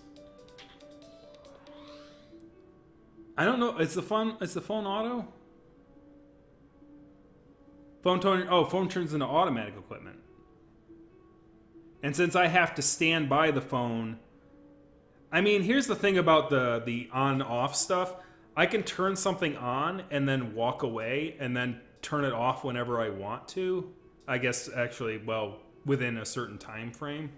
Speaker 1: I don't know. Is the phone auto? Phone turns into automatic equipment. And since I have to stand by the phone, I mean, here's the thing about the on-off stuff. I can turn something on and then walk away and then turn it off whenever I want to. I guess actually, well, within a certain time frame.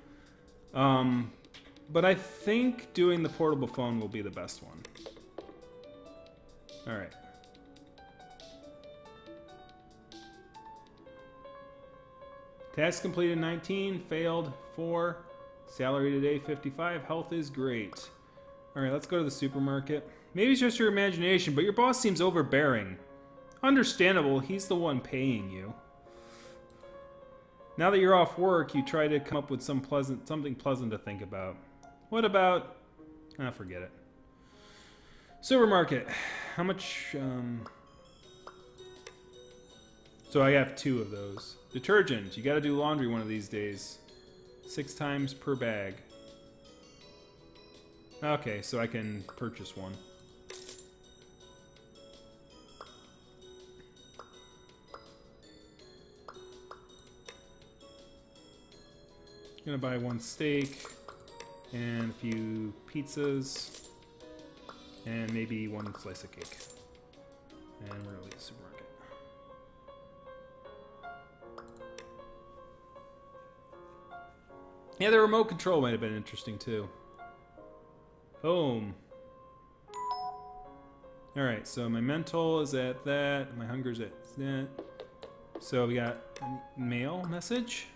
Speaker 1: But I think doing the portable phone will be the best one. All right. Task completed 19, failed 4, salary today 55, health is great. All right, let's go to the supermarket. Maybe it's just your imagination, but your boss seems overbearing. Understandable, he's the one paying you. Now that you're off work, you try to come up with something pleasant to think about. What about... forget it. Supermarket. How much... So I have 2 of those. Detergent. You gotta do laundry one of these days. 6 times per bag. Okay, so I can purchase one. Gonna buy 1 steak and a few pizzas and maybe 1 slice of cake. And we're gonna leave the supermarket. Yeah, the remote control might have been interesting too. Boom. Alright, so my mental is at that, my hunger's at that. So we got a mail message.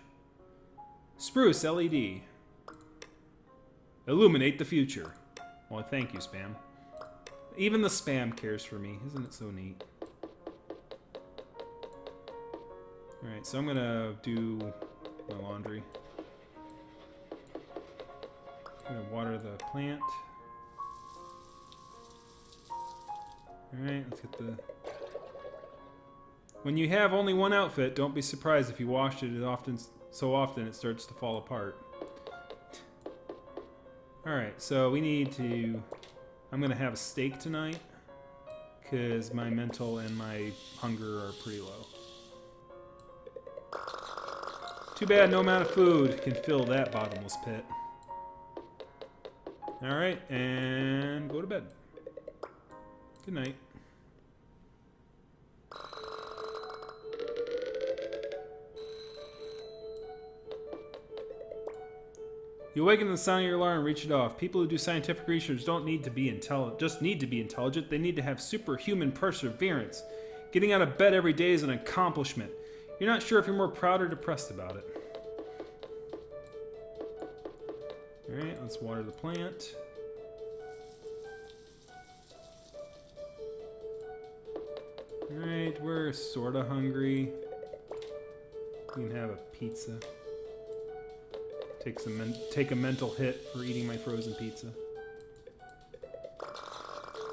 Speaker 1: Spruce LED. Illuminate the future. Well, thank you, spam. Even the spam cares for me. Isn't it so neat? Alright, so I'm gonna do my laundry. I'm gonna water the plant. Alright, let's get the... When you have only 1 outfit, don't be surprised if you wash it so often it starts to fall apart. Alright, so we need to... I'm gonna have a steak tonight, because my mental and my hunger are pretty low. Too bad no amount of food can fill that bottomless pit. Alright, and go to bed. Good night. You awaken to the sound of your alarm and reach it off. People who do scientific research don't need to be just need to be intelligent. They need to have superhuman perseverance. Getting out of bed every day is an accomplishment. You're not sure if you're more proud or depressed about it. Alright, let's water the plant. Alright, we're sorta hungry. We can have a pizza. Take a mental hit for eating my frozen pizza.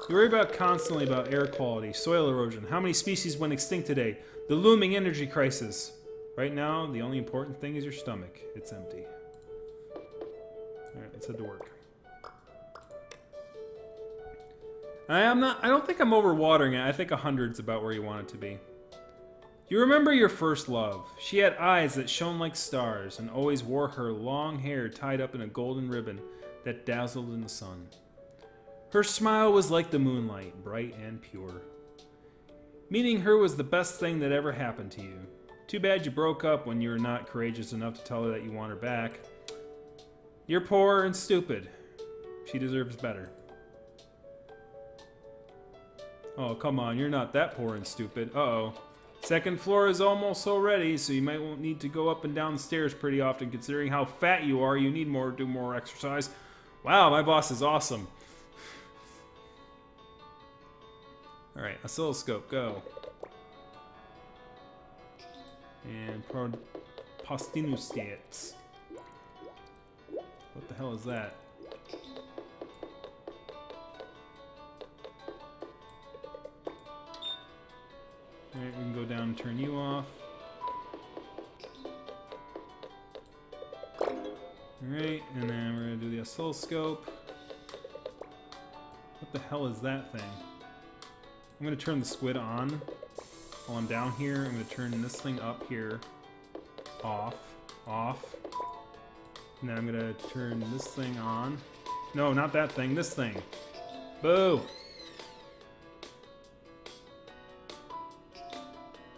Speaker 1: You worry constantly about air quality, soil erosion. How many species went extinct today? The looming energy crisis. Right now, the only important thing is your stomach. It's empty. Alright, let's head to work. I don't think I'm overwatering it. I think 100's about where you want it to be. You remember your first love. She had eyes that shone like stars and always wore her long hair tied up in a golden ribbon that dazzled in the sun. Her smile was like the moonlight, bright and pure. Meeting her was the best thing that ever happened to you. Too bad you broke up when you were not courageous enough to tell her that you want her back. You're poor and stupid. She deserves better. Oh, come on, you're not that poor and stupid. Uh-oh. Second floor is almost already, so you might won't need to go up and down the stairs pretty often. Considering how fat you are, you need do more exercise. Wow, my boss is awesome. Alright, oscilloscope, go. And Postinuscates. What the hell is that? Alright, we can go down and turn you off. Alright, and then we're going to do the oscilloscope. What the hell is that thing? I'm going to turn the squid on while I'm down here. I'm going to turn this thing up here. Off. Off. And then I'm going to turn this thing on. No, not that thing. This thing. Boo!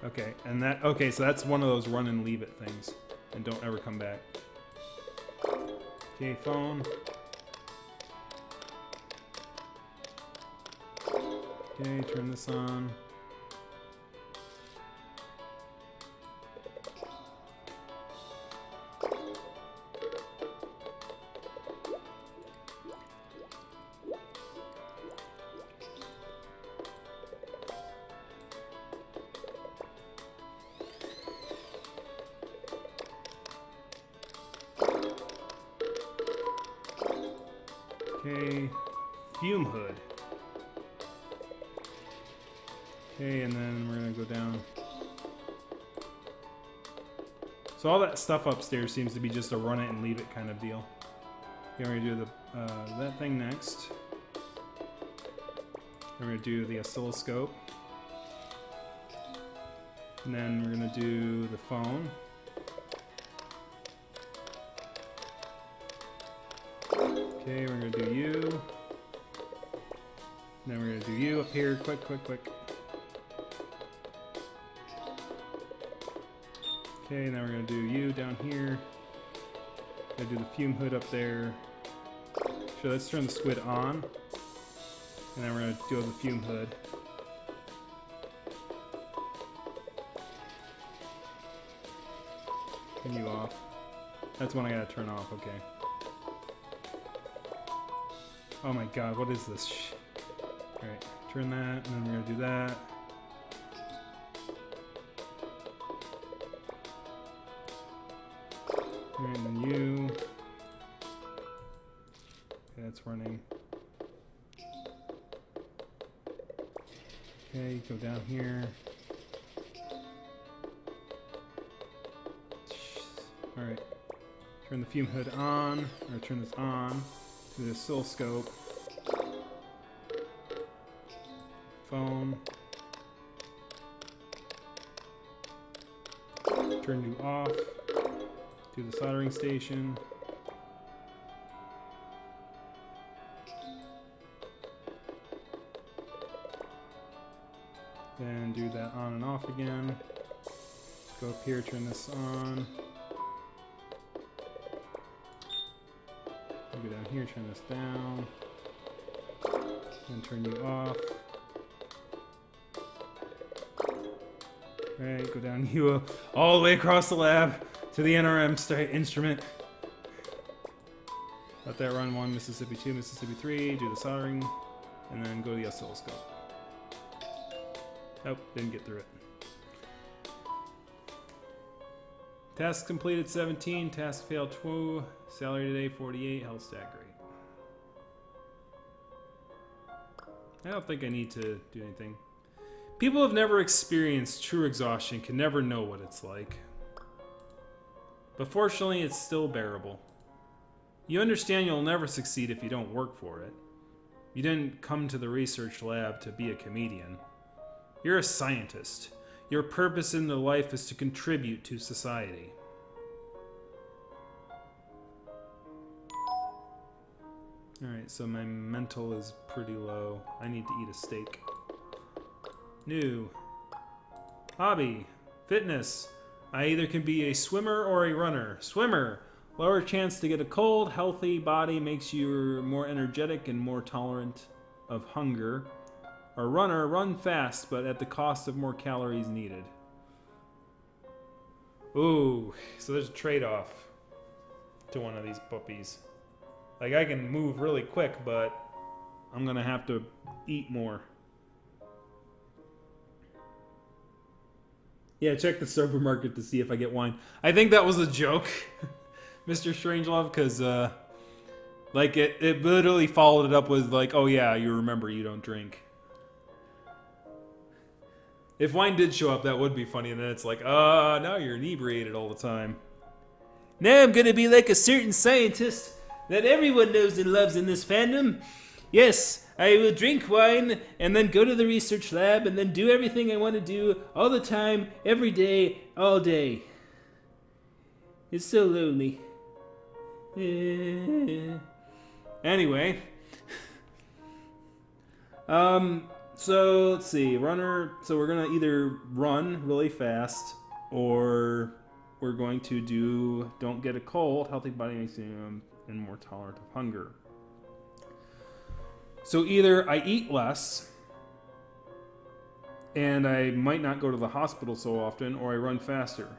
Speaker 1: Okay, and that... Okay, so that's one of those run and leave it things. And don't ever come back. Okay, phone. Okay, turn this on. Okay, fume hood. Okay, and then we're gonna go down. So all that stuff upstairs seems to be just a run it and leave it kind of deal. Okay, we're gonna do the that thing next. We're gonna do the oscilloscope. And then we're gonna do the phone. Okay, we're gonna do you. And then we're gonna do you up here. Quick, quick, quick. Okay, now we're gonna do you down here. Gonna do the fume hood up there. So let's turn the squid on. And then we're gonna do the fume hood. Turn you off. That's one I gotta turn off, okay. Oh my god, what is this? Alright, turn that, and then we're gonna do that. And then you. Okay, that's running. Okay, go down here. Alright. Turn the fume hood on, or turn this on. Do the oscilloscope. Phone. Turn you off. Do the soldering station. Then do that on and off again. Go up here, turn this on. Go down here, turn this down. Then turn you off. Alright, go down you all the way across the lab to the NRM instrument. Let that run 1, Mississippi 2, Mississippi 3, do the soldering, and then go to the oscilloscope. Nope, didn't get through it. Task completed 17, task failed 2, salary today 48, health stat great. I don't think I need to do anything. People who have never experienced true exhaustion can never know what it's like. But fortunately, it's still bearable. You understand you'll never succeed if you don't work for it. You didn't come to the research lab to be a comedian. You're a scientist. Your purpose in the life is to contribute to society. Alright, so my mental is pretty low. I need to eat a steak. New. Hobby. Fitness. I either can be a swimmer or a runner. Swimmer. Lower chance to get a cold. Healthy body makes you more energetic and more tolerant of hunger. A runner. Run fast, but at the cost of more calories needed. Ooh, so there's a trade-off to one of these puppies. Like, I can move really quick, but I'm gonna have to eat more. Yeah, check the supermarket to see if I get wine. I think that was a joke, Mr. Strangelove, because, like, it literally followed it up with, like, oh yeah, you remember you don't drink. If wine did show up, that would be funny, and then it's like, now you're inebriated all the time. Now I'm gonna be like a certain scientist that everyone knows and loves in this fandom. Yes, I will drink wine and then go to the research lab and then do everything I want to do all the time, every day, all day. It's so lonely. Anyway. So let's see, runner. So we're gonna either run really fast or we're going to do don't get a cold, healthy body makes you and more tolerant of hunger. So either I eat less and I might not go to the hospital so often, or I run faster.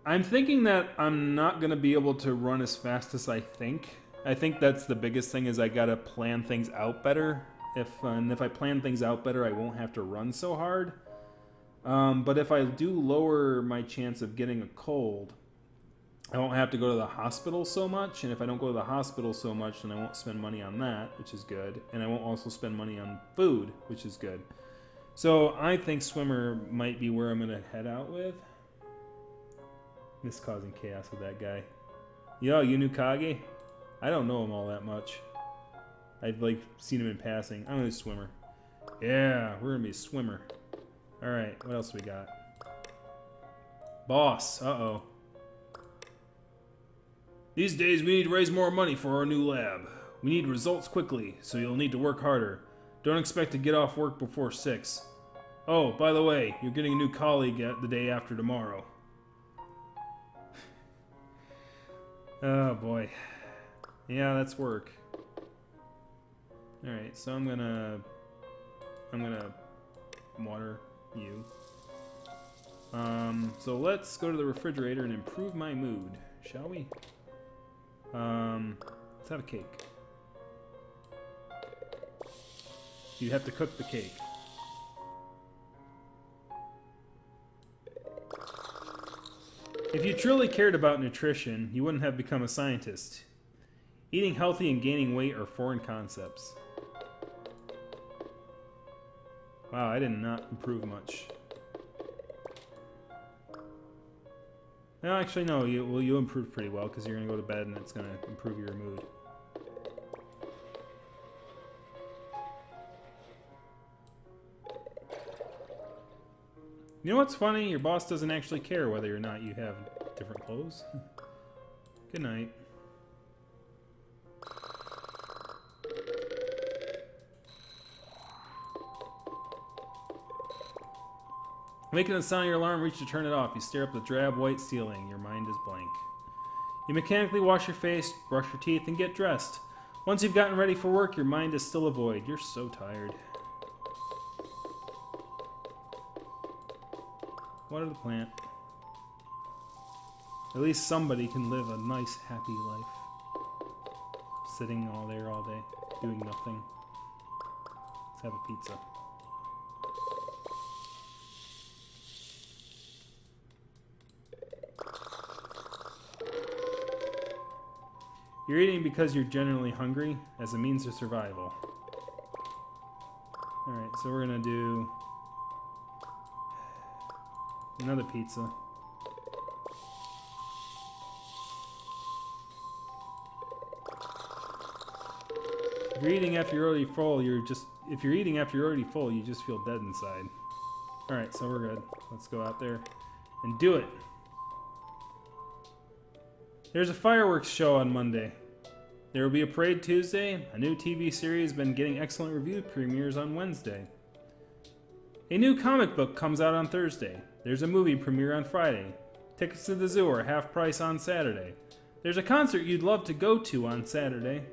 Speaker 1: I'm thinking that I'm not going to be able to run as fast as I think. I think that's the biggest thing, is I got to plan things out better. And if I plan things out better, I won't have to run so hard. But if I do lower my chance of getting a cold, I won't have to go to the hospital so much, and if I don't go to the hospital so much, then I won't spend money on that, which is good, and I won't also spend money on food, which is good. So I think swimmer might be where I'm going to head out with. This causing chaos with that guy. Yo, you knew Kage? I don't know him all that much. I've, like, seen him in passing. I'm going to do swimmer. Yeah, we're going to be a swimmer. Alright, what else we got? Boss. Uh-oh. These days, we need to raise more money for our new lab. We need results quickly, so you'll need to work harder. Don't expect to get off work before 6. Oh, by the way, you're getting a new colleague the day after tomorrow. Oh, boy. Yeah, that's work. Alright, so I'm gonna water you. So let's go to the refrigerator and improve my mood, shall we? Let's have a cake. You have to cook the cake. If you truly cared about nutrition, you wouldn't have become a scientist. Eating healthy and gaining weight are foreign concepts. Wow, I did not improve much. No, actually, no. You improved pretty well because you're going to go to bed and it's going to improve your mood. You know what's funny? Your boss doesn't actually care whether or not you have different clothes. Good night. Making the sound of your alarm, reach to turn it off. You stare up the drab white ceiling. Your mind is blank. You mechanically wash your face, brush your teeth, and get dressed. Once you've gotten ready for work, your mind is still a void. You're so tired. Water the plant. At least somebody can live a nice, happy life. sitting all there all day, doing nothing. Let's have a pizza. You're eating because you're generally hungry as a means of survival. Alright, so we're gonna do another pizza. If you're eating after you're already full, if you're eating after you're already full, you just feel dead inside. Alright, so we're good. Let's go out there and do it. There's a fireworks show on Monday. There will be a parade Tuesday. A new TV series has been getting excellent review premieres on Wednesday. A new comic book comes out on Thursday. There's a movie premiere on Friday. Tickets to the zoo are half price on Saturday. There's a concert you'd love to go to on Saturday.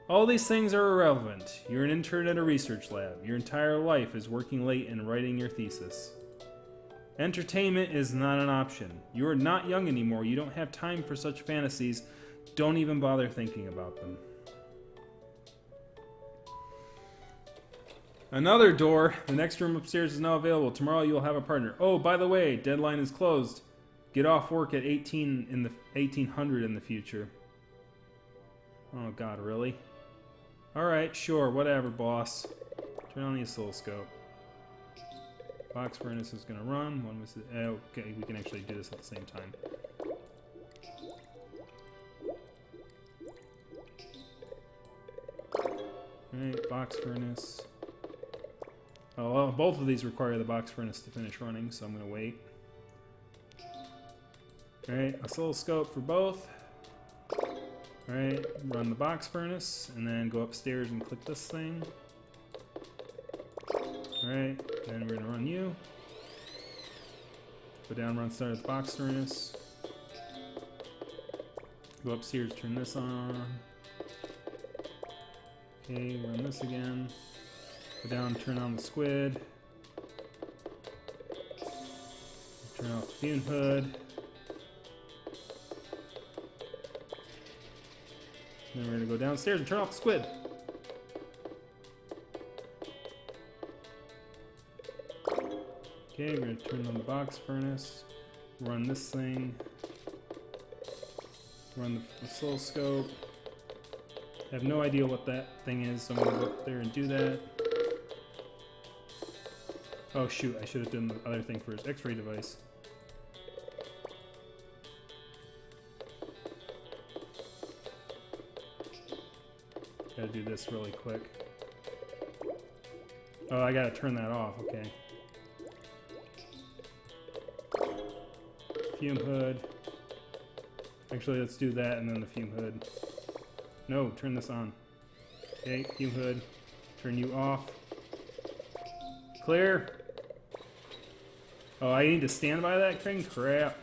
Speaker 1: All these things are irrelevant. You're an intern at a research lab. Your entire life is working late and writing your thesis. Entertainment is not an option. You are not young anymore. You don't have time for such fantasies. Don't even bother thinking about them. Another door. The next room upstairs is now available. Tomorrow you'll have a partner. Oh, by the way, deadline is closed. Get off work at 1800 in the future. Oh God, really? Alright, sure, whatever, boss. Turn on the oscilloscope. Box furnace is gonna run. One was okay, we can actually do this at the same time. Alright, box furnace. Oh, well, both of these require the box furnace to finish running, so I'm gonna wait. Alright, oscilloscope for both. Alright, run the box furnace, and then go upstairs and click this thing. Alright, then we're gonna run you. Go down, run start the box furnace. Go upstairs, turn this on. Okay, run this again. Go down, turn on the squid. Turn off the fume hood. Then we're gonna go downstairs and turn off the squid. Okay, we're gonna turn on the box furnace. Run this thing. Run the oscilloscope. I have no idea what that thing is, so I'm gonna go up there and do that. Oh shoot, I should have done the other thing first. X-ray device. Gotta do this really quick. Oh, I gotta turn that off, okay. Fume hood. Actually, let's do that and then the fume hood. No, turn this on. Okay, fume hood. Turn you off. Clear. Oh, I need to stand by that thing? Crap.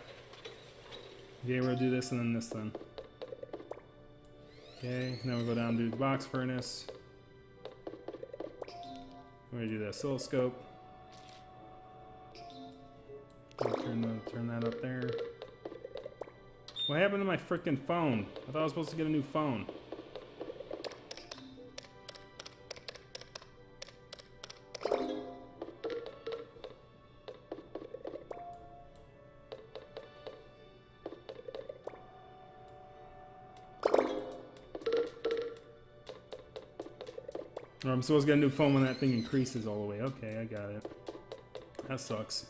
Speaker 1: Okay, we're gonna do this and then this then. Okay, now we'll go down and do the box furnace. We're gonna do the oscilloscope. Turn that up there. What happened to my frickin' phone? I thought I was supposed to get a new phone. Or I'm supposed to get a new phone when that thing increases all the way. Okay, I got it. That sucks.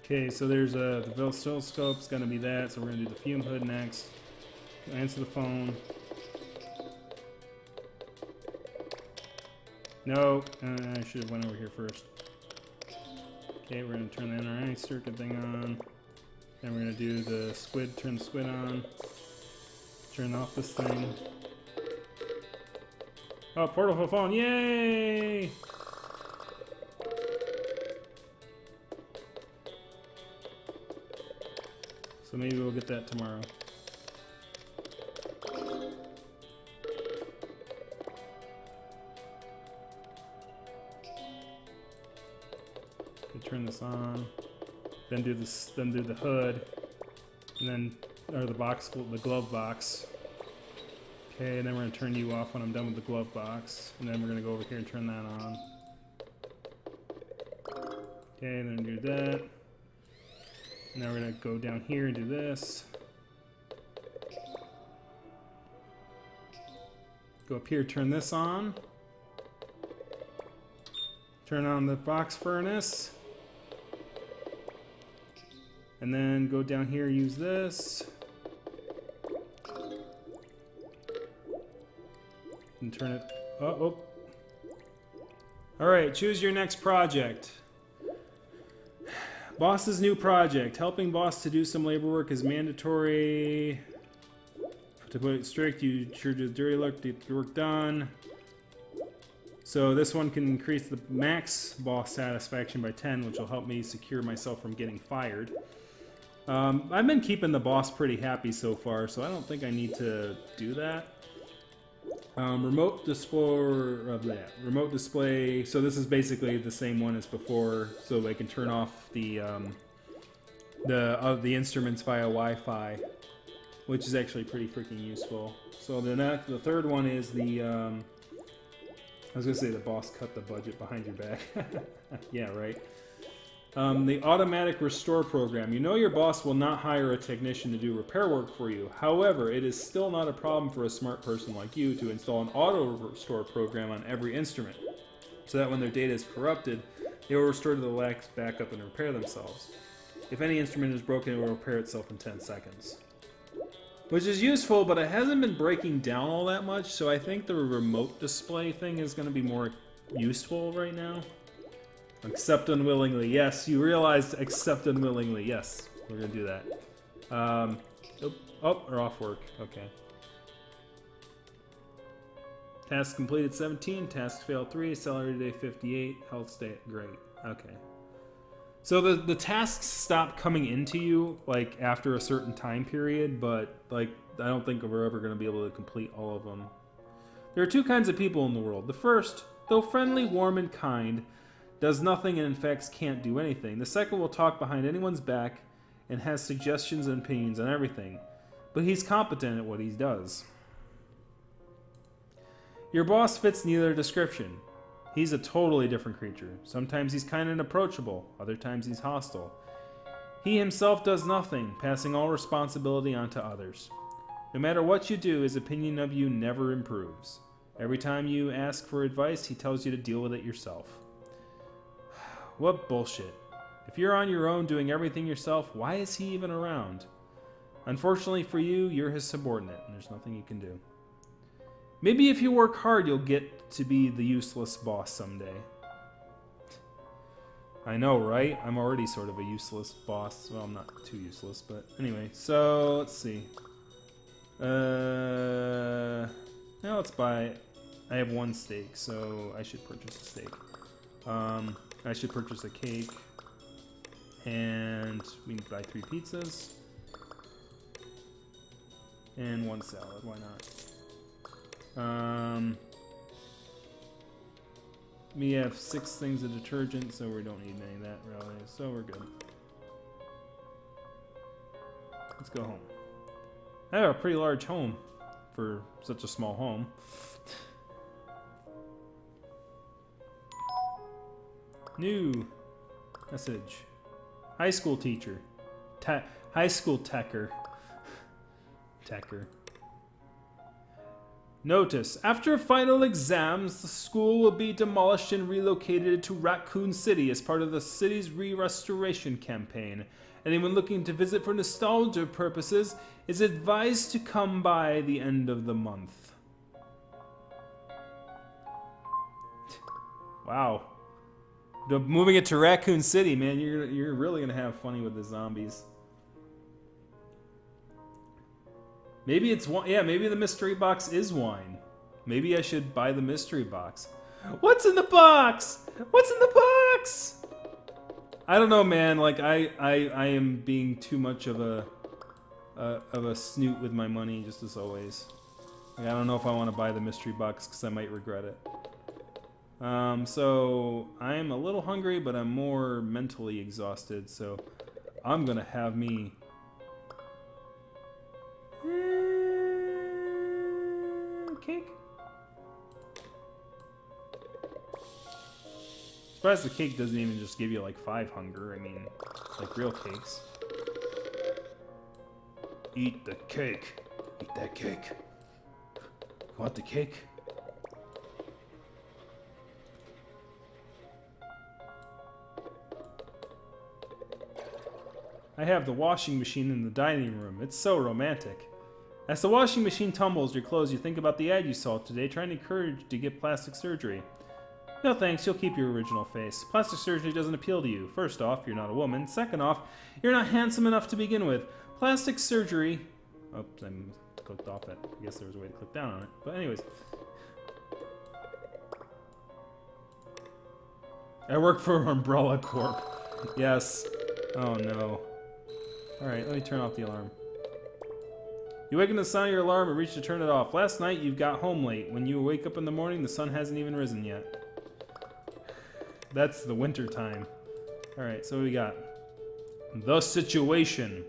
Speaker 1: Okay, so there's the oscilloscope's gonna be that, so we're gonna do the fume hood next. Answer the phone. No, I should have went over here first. Okay, we're gonna turn the NRI circuit thing on. Then we're gonna do the squid, turn the squid on. Turn off this thing. Oh, portable phone, yay! So maybe we'll get that tomorrow. Turn this on, then do this, then do the hood, and then, or the box, the glove box. Okay, and then we're gonna turn you off when I'm done with the glove box, and then we're gonna go over here and turn that on. Okay, and then do that. And now we're gonna go down here and do this. Go up here, turn this on. Turn on the box furnace. And then go down here, use this. And turn it, oh. All right, choose your next project. Boss's new project. Helping boss to do some labor work is mandatory. To put it strict, you sure do dirty work to get the work done. So this one can increase the max boss satisfaction by 10, which will help me secure myself from getting fired. I've been keeping the boss pretty happy so far, so I don't think I need to do that. Remote display. So this is basically the same one as before, so I can turn off the instruments via Wi-Fi, which is actually pretty freaking useful. So the third one is the I was gonna say the boss cut the budget behind your back. Yeah, right. The automatic restore program. You know your boss will not hire a technician to do repair work for you. However, it is still not a problem for a smart person like you to install an auto restore program on every instrument, so that when their data is corrupted, they will restore to the last backup and repair themselves. If any instrument is broken, it will repair itself in 10 seconds. Which is useful, but it hasn't been breaking down all that much, so I think the remote display thing is going to be more useful right now. Accept unwillingly. Yes, you realized accept unwillingly. Yes, we're going to do that. Or off work. Okay. Task completed 17, task failed 3, salary today 58, health state great. Okay. So the tasks stop coming into you like after a certain time period, but like I don't think we're ever going to be able to complete all of them. There are two kinds of people in the world. The first, though friendly, warm, and kind, does nothing and in fact can't do anything. The second will talk behind anyone's back and has suggestions and opinions on everything, but he's competent at what he does. Your boss fits neither description. He's a totally different creature. Sometimes he's kind and approachable, other times he's hostile. He himself does nothing, passing all responsibility onto others. No matter what you do, his opinion of you never improves. Every time you ask for advice, he tells you to deal with it yourself. What bullshit. If you're on your own doing everything yourself, why is he even around? Unfortunately for you, you're his subordinate, and there's nothing you can do. Maybe if you work hard, you'll get to be the useless boss someday. I know, right? I'm already sort of a useless boss. Well, I'm not too useless, but anyway. So, let's see. Now let's buy... I have 1 steak, so I should purchase a steak. I should purchase a cake. And we need to buy 3 pizzas. And 1 salad, why not? We have 6 things of detergent, so we don't need any of that really, so we're good. Let's go home. I have a pretty large home for such a small home. New message. High school teacher. High school techer. Notice, after final exams, the school will be demolished and relocated to Raccoon City as part of the city's re-restoration campaign. Anyone looking to visit for nostalgia purposes is advised to come by the end of the month. Wow. Moving it to Raccoon City, man, you're really gonna have fun with the zombies. Maybe it's wine. Yeah, maybe the mystery box is wine. Maybe I should buy the mystery box. What's in the box? What's in the box? I don't know, man. Like I am being too much of a of a snoot with my money, just as always. Like, I don't know if I want to buy the mystery box because I might regret it. So I'm a little hungry, but I'm more mentally exhausted. So I'm gonna have me. Cake. Surprised the cake doesn't even just give you like 5 hunger. I mean, like real cakes. Eat the cake. Eat that cake. Want the cake? I have the washing machine in the dining room. It's so romantic. As the washing machine tumbles your clothes, you think about the ad you saw today, trying to encourage you to get plastic surgery. No thanks, you'll keep your original face. Plastic surgery doesn't appeal to you. First off, you're not a woman. Second off, you're not handsome enough to begin with. Plastic surgery... Oops, I clicked off it. I guess there was a way to click down on it. But anyways. I work for Umbrella Corp. Yes. Oh no. Alright, let me turn off the alarm. You wake up to the sound of your alarm and reach to turn it off. Last night, you got home late. When you wake up in the morning, the sun hasn't even risen yet. That's the winter time. Alright, so what we got? The situation.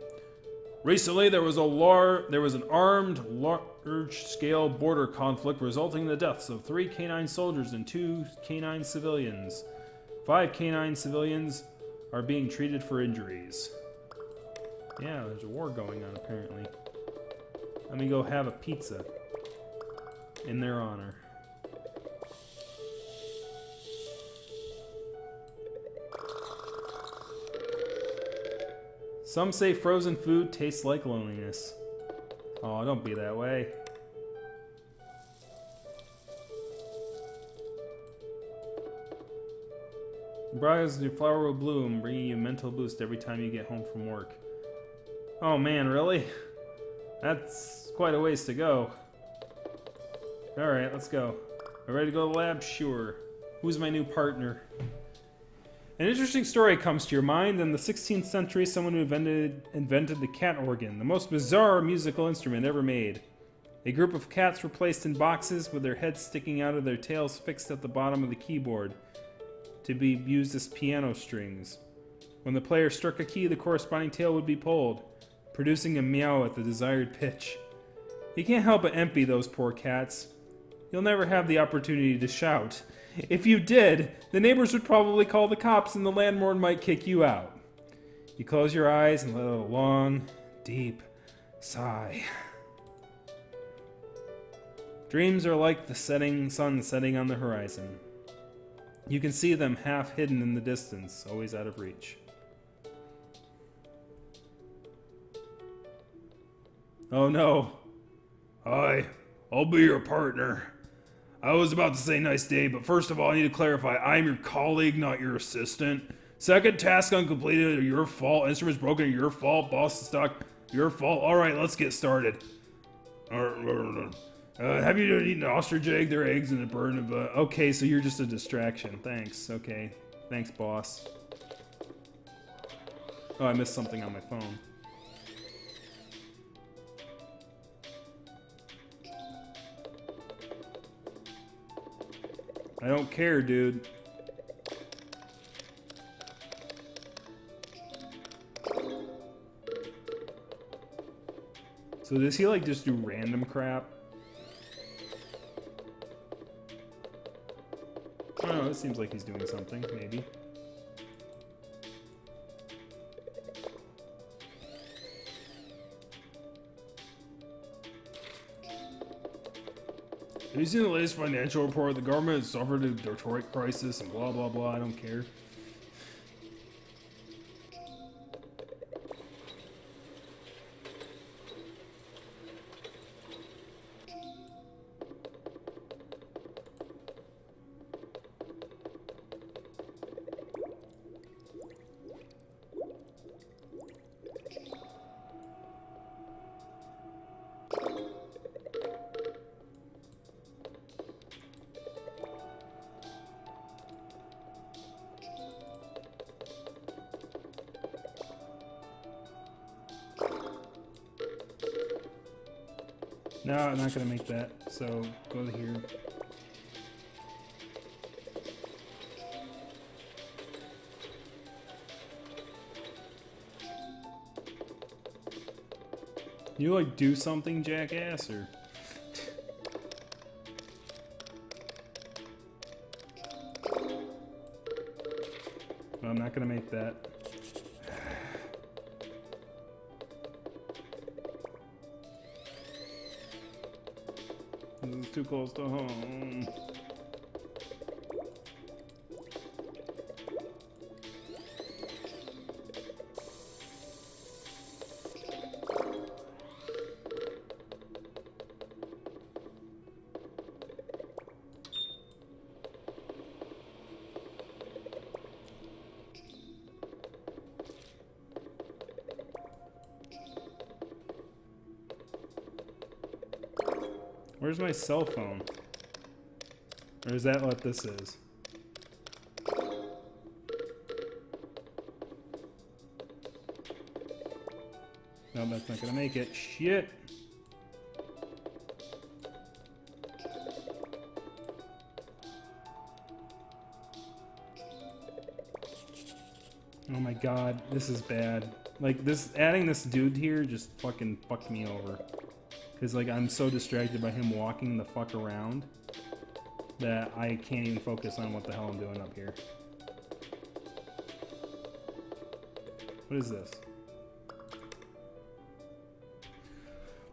Speaker 1: Recently, there was an armed, large-scale border conflict resulting in the deaths of 3 canine soldiers and 2 canine civilians. 5 canine civilians are being treated for injuries. Yeah, there's a war going on, apparently. Let me go have a pizza in their honor. Some say frozen food tastes like loneliness. Oh, don't be that way. Browse, your flower will bloom, bringing you a mental boost every time you get home from work. Oh man, really? That's quite a ways to go. Alright, let's go. Are you ready to go to the lab? Sure. Who's my new partner? An interesting story comes to your mind. In the 16th century, someone who invented the cat organ, the most bizarre musical instrument ever made. A group of cats were placed in boxes with their heads sticking out of their tails fixed at the bottom of the keyboard to be used as piano strings. When the player struck a key, the corresponding tail would be pulled, producing a meow at the desired pitch. You can't help but envy those poor cats. You'll never have the opportunity to shout. If you did, the neighbors would probably call the cops and the landlord might kick you out. You close your eyes and let out a long, deep sigh. Dreams are like the sun setting on the horizon. You can see them half hidden in the distance, always out of reach. Oh no. Hi, I'll be your partner. I was about to say nice day, but first of all, I need to clarify. I'm your colleague, not your assistant. Second, task uncompleted, your fault. Instruments broken, your fault. Boss is stuck, your fault. Alright, let's get started. Have you eaten an ostrich egg? Their eggs and a burn of... okay, so you're just a distraction. Thanks, okay. Thanks, boss. Oh, I missed something on my phone. I don't care, dude. So does he like just do random crap? Oh, it seems like he's doing something, maybe. Have you seen the latest financial report? The government has suffered a Detroit crisis and blah blah blah, I don't care. No, I'm not gonna make that. So go to here. You like do something, jackass, or? Well, I'm not gonna make that. This is too close to home. Where's my cell phone? Or is that what this is? No, that's not gonna make it. Shit! Oh my god, this is bad. Like, this, adding this dude here just fucking fucked me over. Because, like, I'm so distracted by him walking the fuck around that I can't even focus on what the hell I'm doing up here. What is this?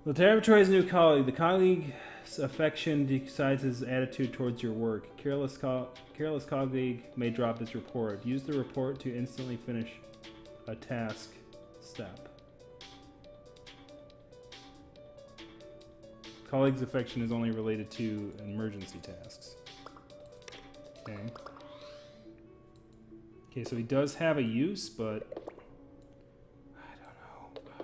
Speaker 1: The laboratory's new colleague. The colleague's affection decides his attitude towards your work. Careless colleague may drop his report. Use the report to instantly finish a task step. Colleague's affection is only related to emergency tasks. Okay. Okay, so he does have a use, but I don't know.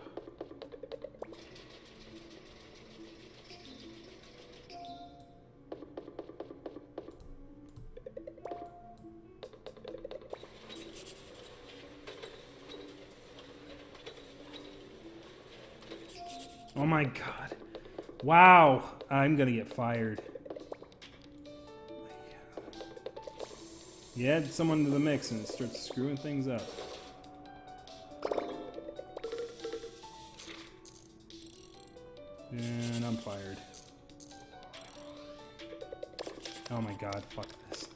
Speaker 1: Oh my god. Wow, I'm gonna get fired. You add someone to the mix and it starts screwing things up. And I'm fired. Oh my god, fuck this.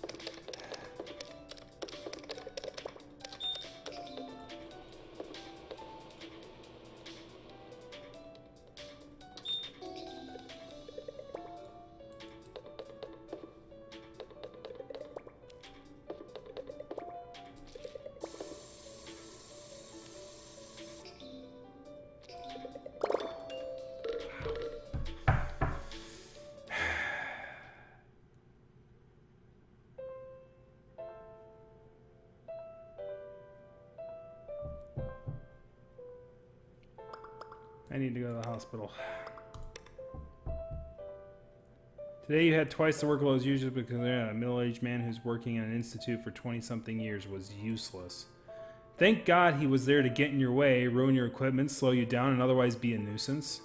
Speaker 1: I need to go to the hospital. Today you had twice the workload as usual because a middle-aged man who's working in an institute for 20-something years was useless. Thank God he was there to get in your way, ruin your equipment, slow you down, and otherwise be a nuisance.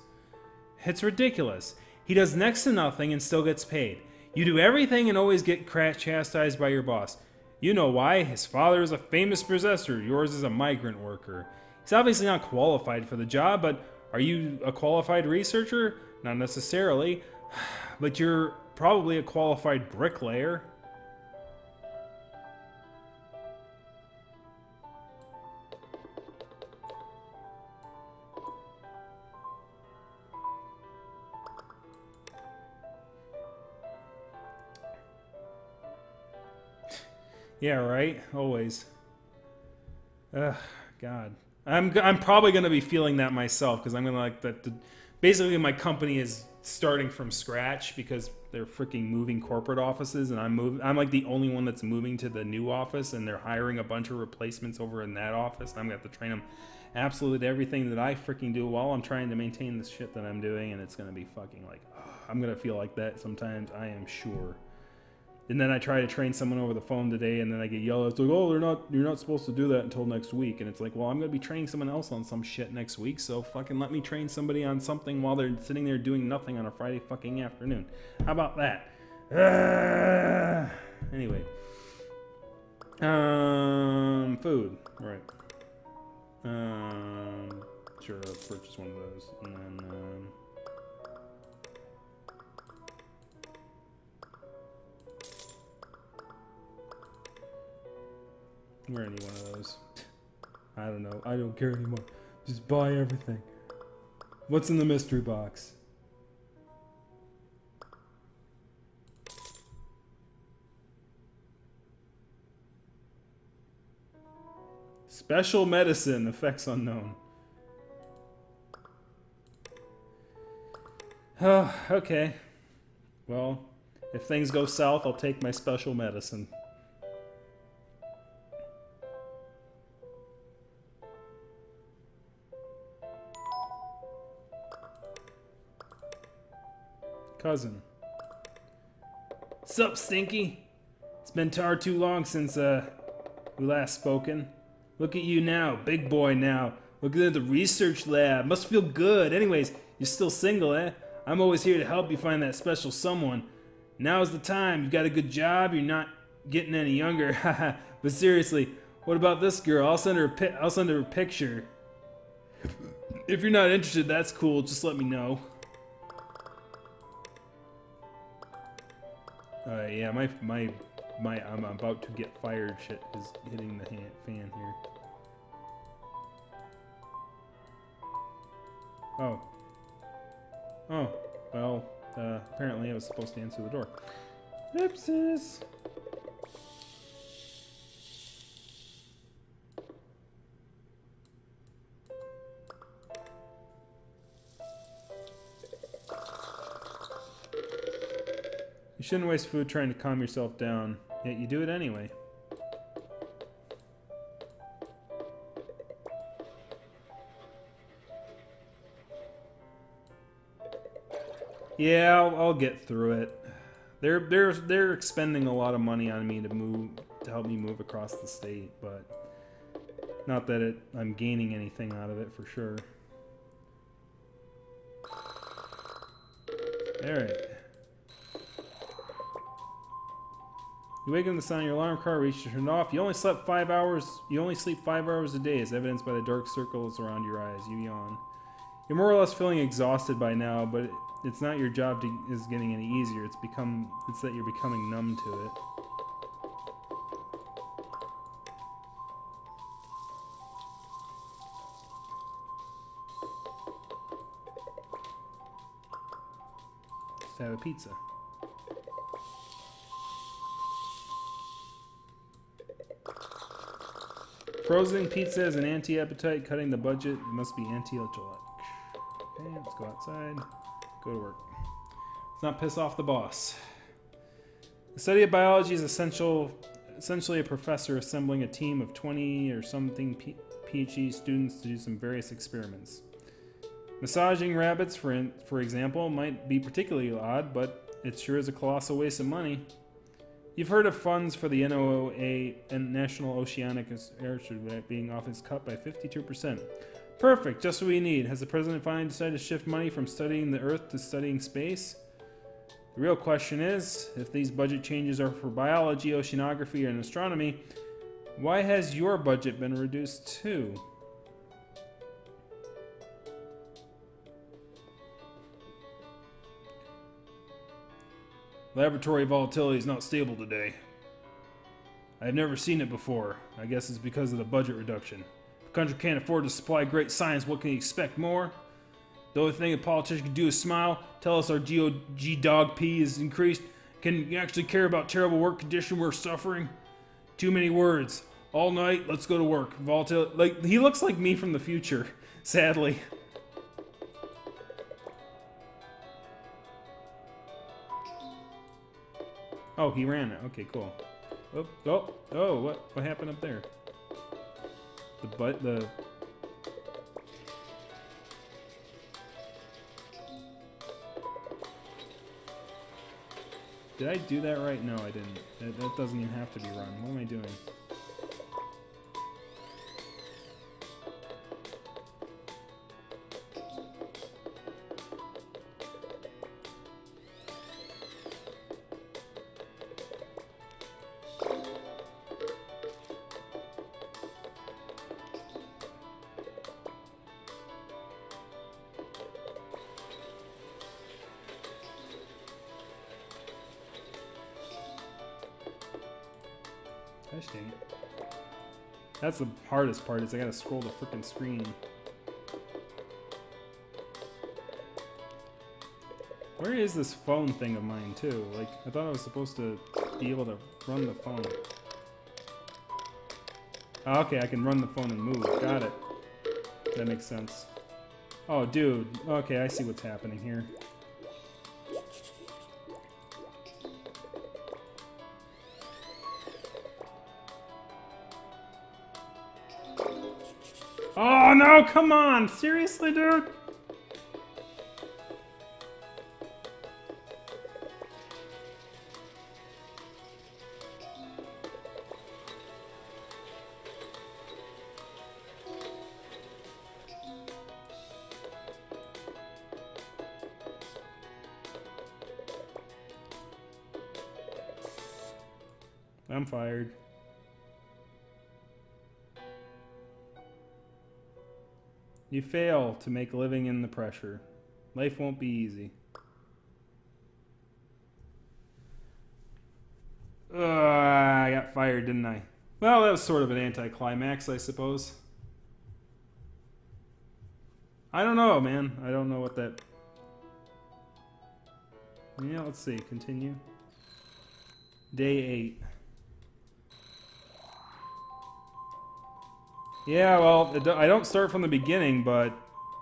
Speaker 1: It's ridiculous. He does next to nothing and still gets paid. You do everything and always get chastised by your boss. You know why. His father is a famous possessor. Yours is a migrant worker. He's obviously not qualified for the job, but are you a qualified researcher? Not necessarily. But you're probably a qualified bricklayer. Yeah, right? Always. Ugh, God. I'm probably going to be feeling that myself because I'm going to like that. Basically, my company is starting from scratch because they're freaking moving corporate offices, and I'm like the only one that's moving to the new office, and they're hiring a bunch of replacements over in that office. And I'm going to have to train them absolutely to everything that I freaking do while I'm trying to maintain this shit that I'm doing, and it's going to be fucking like, I'm going to feel like that sometimes. I am sure. And then I try to train someone over the phone today, and then I get yelled at. It's like, oh, you're not supposed to do that until next week. And it's like, well, I'm going to be training someone else on some shit next week, so fucking let me train somebody on something while they're sitting there doing nothing on a Friday fucking afternoon. How about that? Anyway. Food. All right. Sure, let's purchase one of those. And then, where any one of those? I don't know. I don't care anymore. Just buy everything. What's in the mystery box? Special medicine, effects unknown. Oh, okay. Well, if things go south, I'll take my special medicine. Cousin. Sup, Stinky? It's been tar too long since we last spoken. Look at you now, big boy now. Looking at the research lab. Must feel good. Anyways, you're still single, eh? I'm always here to help you find that special someone. Now's the time. You got a good job. You're not getting any younger. Haha. But seriously, what about this girl? I'll send her a picture. If you're not interested, that's cool. Just let me know. Yeah, my I'm about to get fired shit is hitting the fan here. Oh. Oh, well, apparently I was supposed to answer the door. Oopsies. You shouldn't waste food trying to calm yourself down, yet you do it anyway. Yeah, I'll get through it. They're expending a lot of money on me to help me move across the state, but not that I'm gaining anything out of it for sure. All right. You wake up to the sound of your alarm clock, reach to turn it off. You only sleep 5 hours a day, as evidenced by the dark circles around your eyes. You yawn. You're more or less feeling exhausted by now, but it's not your job is getting any easier. It's that you're becoming numb to it. Just have a pizza. Frozen pizza is an anti-appetite, cutting the budget. It must be anti-intellect. Okay, let's go outside. Go to work. Let's not piss off the boss. The study of biology is essentially a professor assembling a team of 20 or something PhD students to do some various experiments. Massaging rabbits, for example, might be particularly odd, but it sure is a colossal waste of money. You've heard of funds for the NOAA and National Oceanic Airship being off its cut by 52%. Perfect, just what we need. Has the president finally decided to shift money from studying the Earth to studying space? The real question is, if these budget changes are for biology, oceanography, and astronomy, why has your budget been reduced too? Laboratory volatility is not stable today. I have never seen it before. I guess it's because of the budget reduction. If the country can't afford to supply great science, what can you expect more? The only thing a politician can do is smile, tell us our GOG dog P is increased. Can you actually care about terrible work condition we're suffering? Too many words. All night, let's go to work. Volatility. Like, he looks like me from the future, sadly. Oh, he ran it. Okay, cool. Oh, what happened up there? The Did I do that right? No, I didn't. That doesn't even have to be run. What am I doing? Gosh dang it. That's the hardest part, is I gotta scroll the frickin' screen. Where is this phone thing of mine, too? Like, I thought I was supposed to be able to run the phone. Oh, okay, I can run the phone and move. Got it. That makes sense. Oh, dude. Okay, I see what's happening here. Oh no, come on! Seriously, dude? I'm fired. You fail to make a living in the pressure. Life won't be easy. I got fired, didn't I? Well, that was sort of an anticlimax, I suppose. I don't know, man. I don't know what that... Yeah, let's see. Continue. Day 8. Yeah, well, I don't start from the beginning, but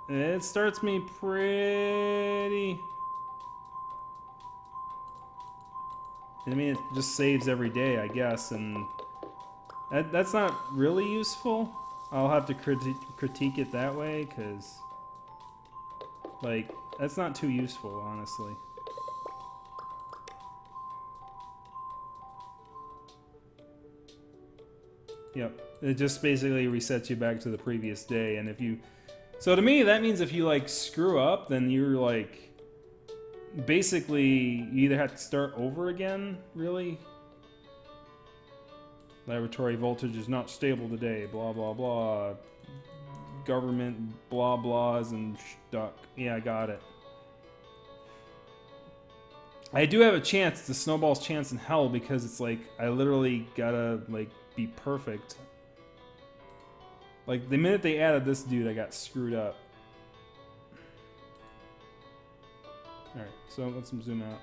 Speaker 1: it starts me pretty... I mean, it just saves every day, I guess, and that's not really useful. I'll have to critique it that way, because, like, that's not too useful, honestly. Yep. It just basically resets you back to the previous day, and if you... So to me, that means if you, like, screw up, then you're, like... Basically, you either have to start over again, really. Laboratory voltage is not stable today, blah, blah, blah. Government blah, blahs and stuck. Yeah, I got it. I do have a chance, the snowball's chance in hell, because it's like, I literally gotta, like, be perfect. Like, the minute they added this dude, I got screwed up. Alright, so let's zoom out.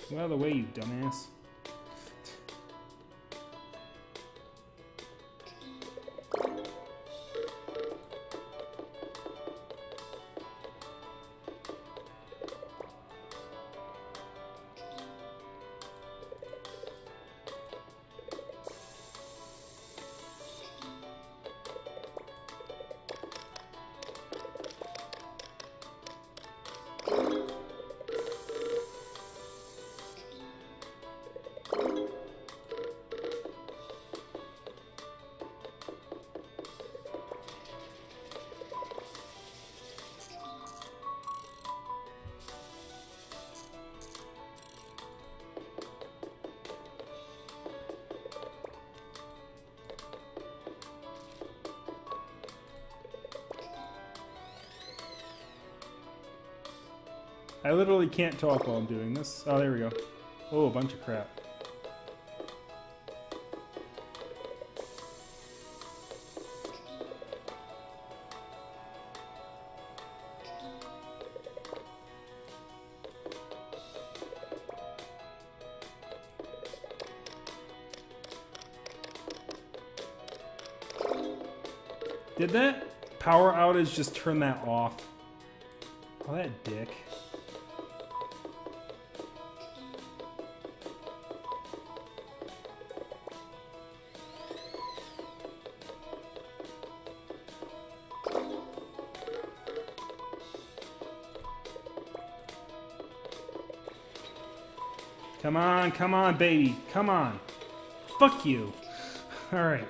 Speaker 1: Get out of the way, you dumbass. I literally can't talk while I'm doing this. Oh, there we go. Oh, a bunch of crap. Did that power outage just turn that off? Oh, that dick. Come on, baby. Come on. Fuck you. Alright.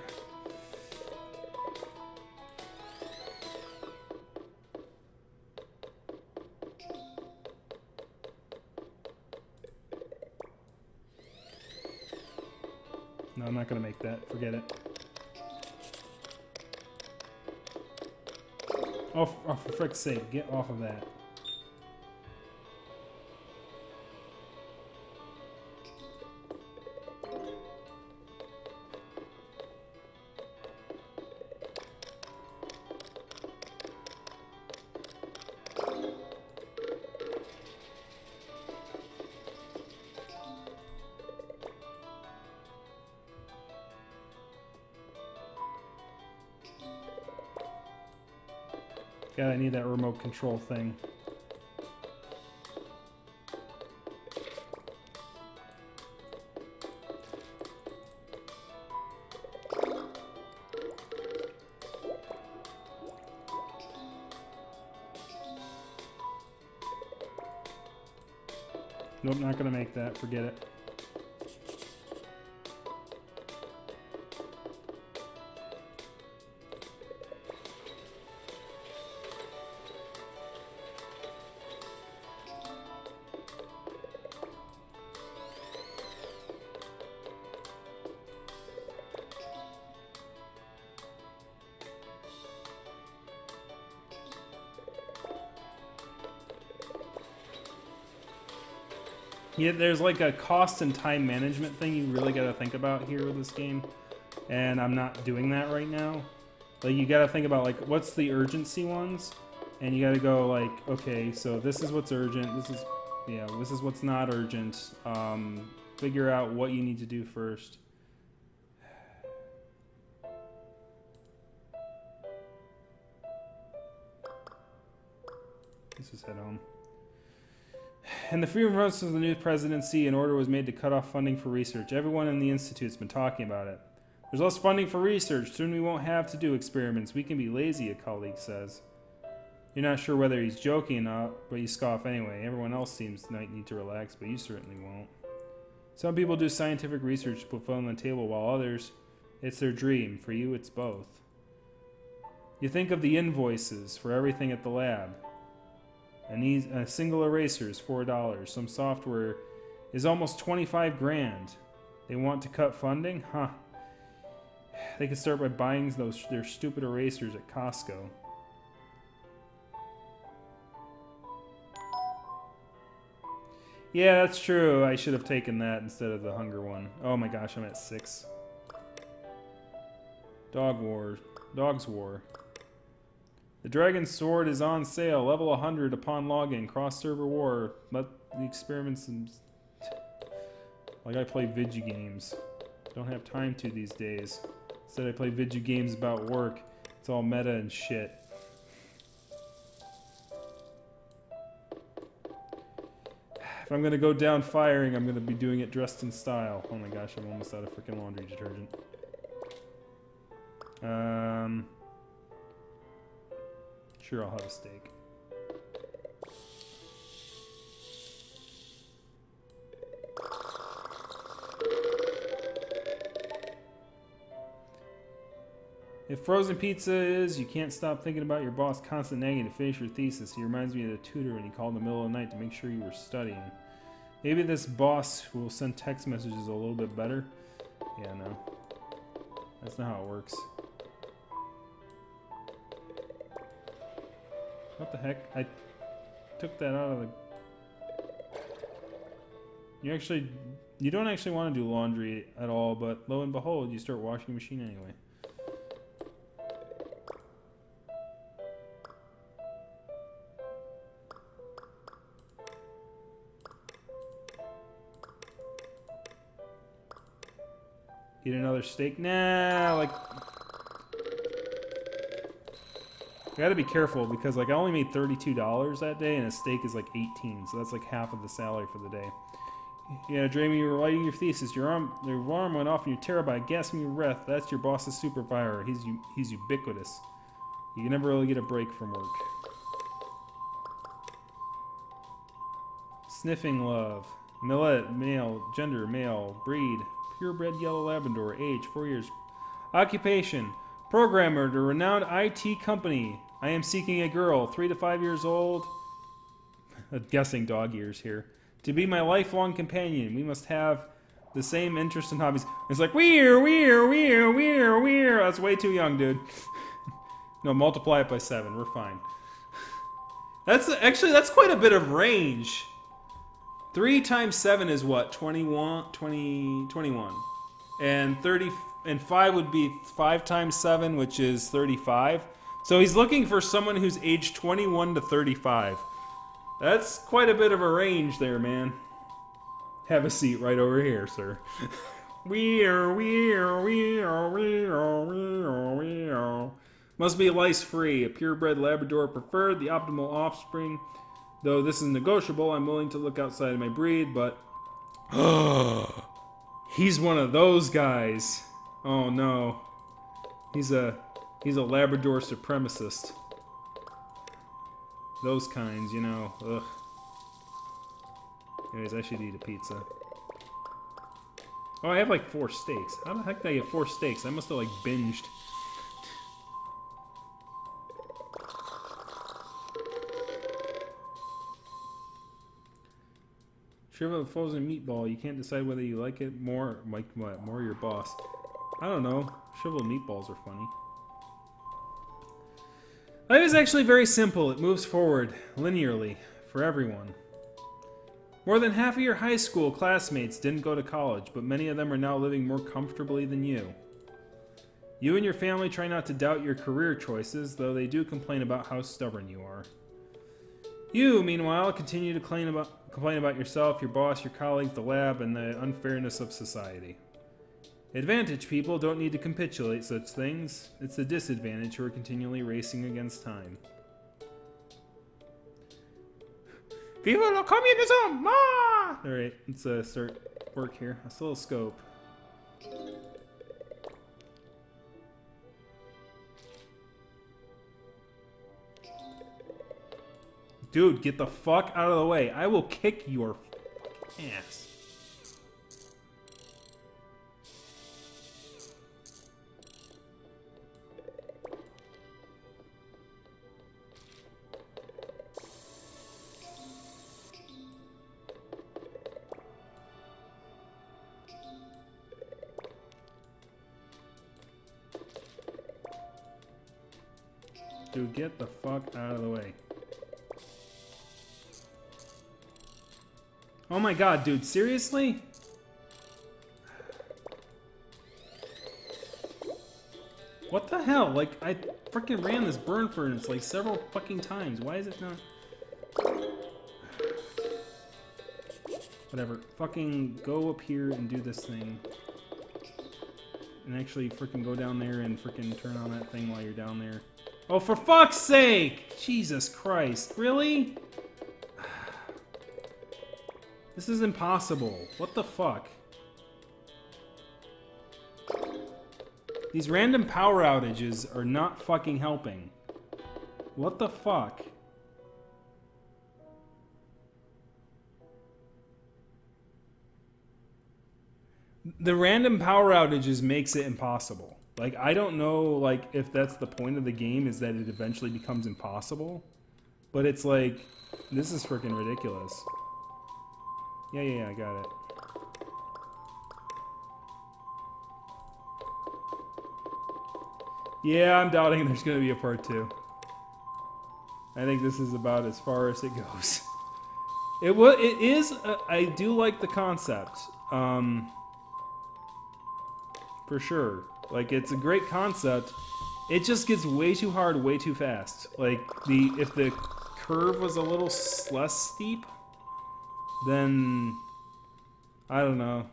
Speaker 1: No, I'm not gonna make that. Forget it. Oh, for frick's sake, get off of that. God, I need that remote control thing. Nope, not gonna make that. Forget it. Yeah, there's like a cost and time management thing you really got to think about here with this game, and I'm not doing that right now. Like, you got to think about, like, what's the urgency ones, and you got to go like, okay, so this is what's urgent, this is, yeah, this is what's not urgent. Figure out what you need to do first. Let's just head home. In the freedom process of the new presidency, an order was made to cut off funding for research. Everyone in the institute's been talking about it. There's less funding for research. Soon we won't have to do experiments. We can be lazy, a colleague says. You're not sure whether he's joking or not, but you scoff anyway. Everyone else seems to need to relax, but you certainly won't. Some people do scientific research to put food on the table, while others, it's their dream. For you, it's both. You think of the invoices for everything at the lab. A single eraser is $4. Some software is almost 25 grand. They want to cut funding? Huh. They could start by buying their stupid erasers at Costco. Yeah, that's true. I should have taken that instead of the hunger one. Oh my gosh, I'm at 6. Dog's War. The Dragon's Sword is on sale. Level 100 upon login. Cross-server war. Let the experiments and... Like I play video games. Don't have time to these days. Instead I play video games about work. It's all meta and shit. If I'm gonna go down firing, I'm gonna be doing it dressed in style. Oh my gosh, I'm almost out of freaking laundry detergent. Sure, I'll have a steak. If frozen pizza is, you can't stop thinking about your boss constant nagging to finish your thesis. He reminds me of the tutor when he called in the middle of the night to make sure you were studying. Maybe this boss will send text messages a little bit better. Yeah, no. That's not how it works. What the heck? I took that out of the... You don't actually want to do laundry at all, but lo and behold, you start washing the machine anyway. Eat another steak? Nah, like... gotta be careful because like I only made $32 that day and a steak is like 18, so that's like half of the salary for the day. Yeah, Draymond, you were writing your thesis. Your alarm went off and you're terrified, gasping your breath. That's your boss's supervisor. He's ubiquitous. You can never really get a break from work. Sniffing love. Millet, male, gender, male, breed, purebred yellow Labrador, age 4 years. Occupation, programmer at a renowned IT company. I am seeking a girl, 3 to 5 years old. Guessing dog ears here. To be my lifelong companion, we must have the same interests and hobbies. It's like, we're. That's way too young, dude. No, multiply it by 7. We're fine. That's quite a bit of range. 3 times 7 is what? 21. And 30 and 5 would be 5 times 7, which is 35. So he's looking for someone who's aged 21 to 35. That's quite a bit of a range there, man. Have a seat right over here, sir. Must be lice-free. A purebred Labrador preferred, the optimal offspring. Though this is negotiable, I'm willing to look outside of my breed, but... He's one of those guys. Oh, no. He's a Labrador supremacist. Those kinds, you know. Ugh. Anyways, I should eat a pizza. Oh, I have like 4 steaks. How the heck did I get 4 steaks? I must have like binged. Shrivel frozen meatball. You can't decide whether you like it more. Like what? More your boss. I don't know. Shriveled meatballs are funny. Life is actually very simple. It moves forward linearly for everyone. More than half of your high school classmates didn't go to college, but many of them are now living more comfortably than you. You and your family try not to doubt your career choices, though they do complain about how stubborn you are. You, meanwhile, continue to complain about yourself, your boss, your colleagues, the lab, and the unfairness of society. Advantage people don't need to capitulate such things. It's the disadvantage who are continually racing against time. Viva la communism! Ah! Alright, let's start work here. Oscilloscope. Dude, get the fuck out of the way. I will kick your ass. Dude, get the fuck out of the way. Oh my god, dude, seriously? What the hell? Like, I freaking ran this burn furnace like several fucking times. Why is it not... Whatever. Fucking go up here and do this thing. And actually freaking go down there and freaking turn on that thing while you're down there. Oh, for fuck's sake! Jesus Christ. Really? This is impossible. What the fuck? These random power outages are not fucking helping. What the fuck? The random power outages makes it impossible. Like, I don't know, like, if that's the point of the game, is that it eventually becomes impossible. But it's like, this is freaking ridiculous. Yeah, I got it. Yeah, I'm doubting there's gonna be a part 2. I think this is about as far as it goes. It is, I do like the concept. For sure. Like, it's a great concept. It just gets way too hard, way too fast. Like, if the curve was a little less steep, then I don't know.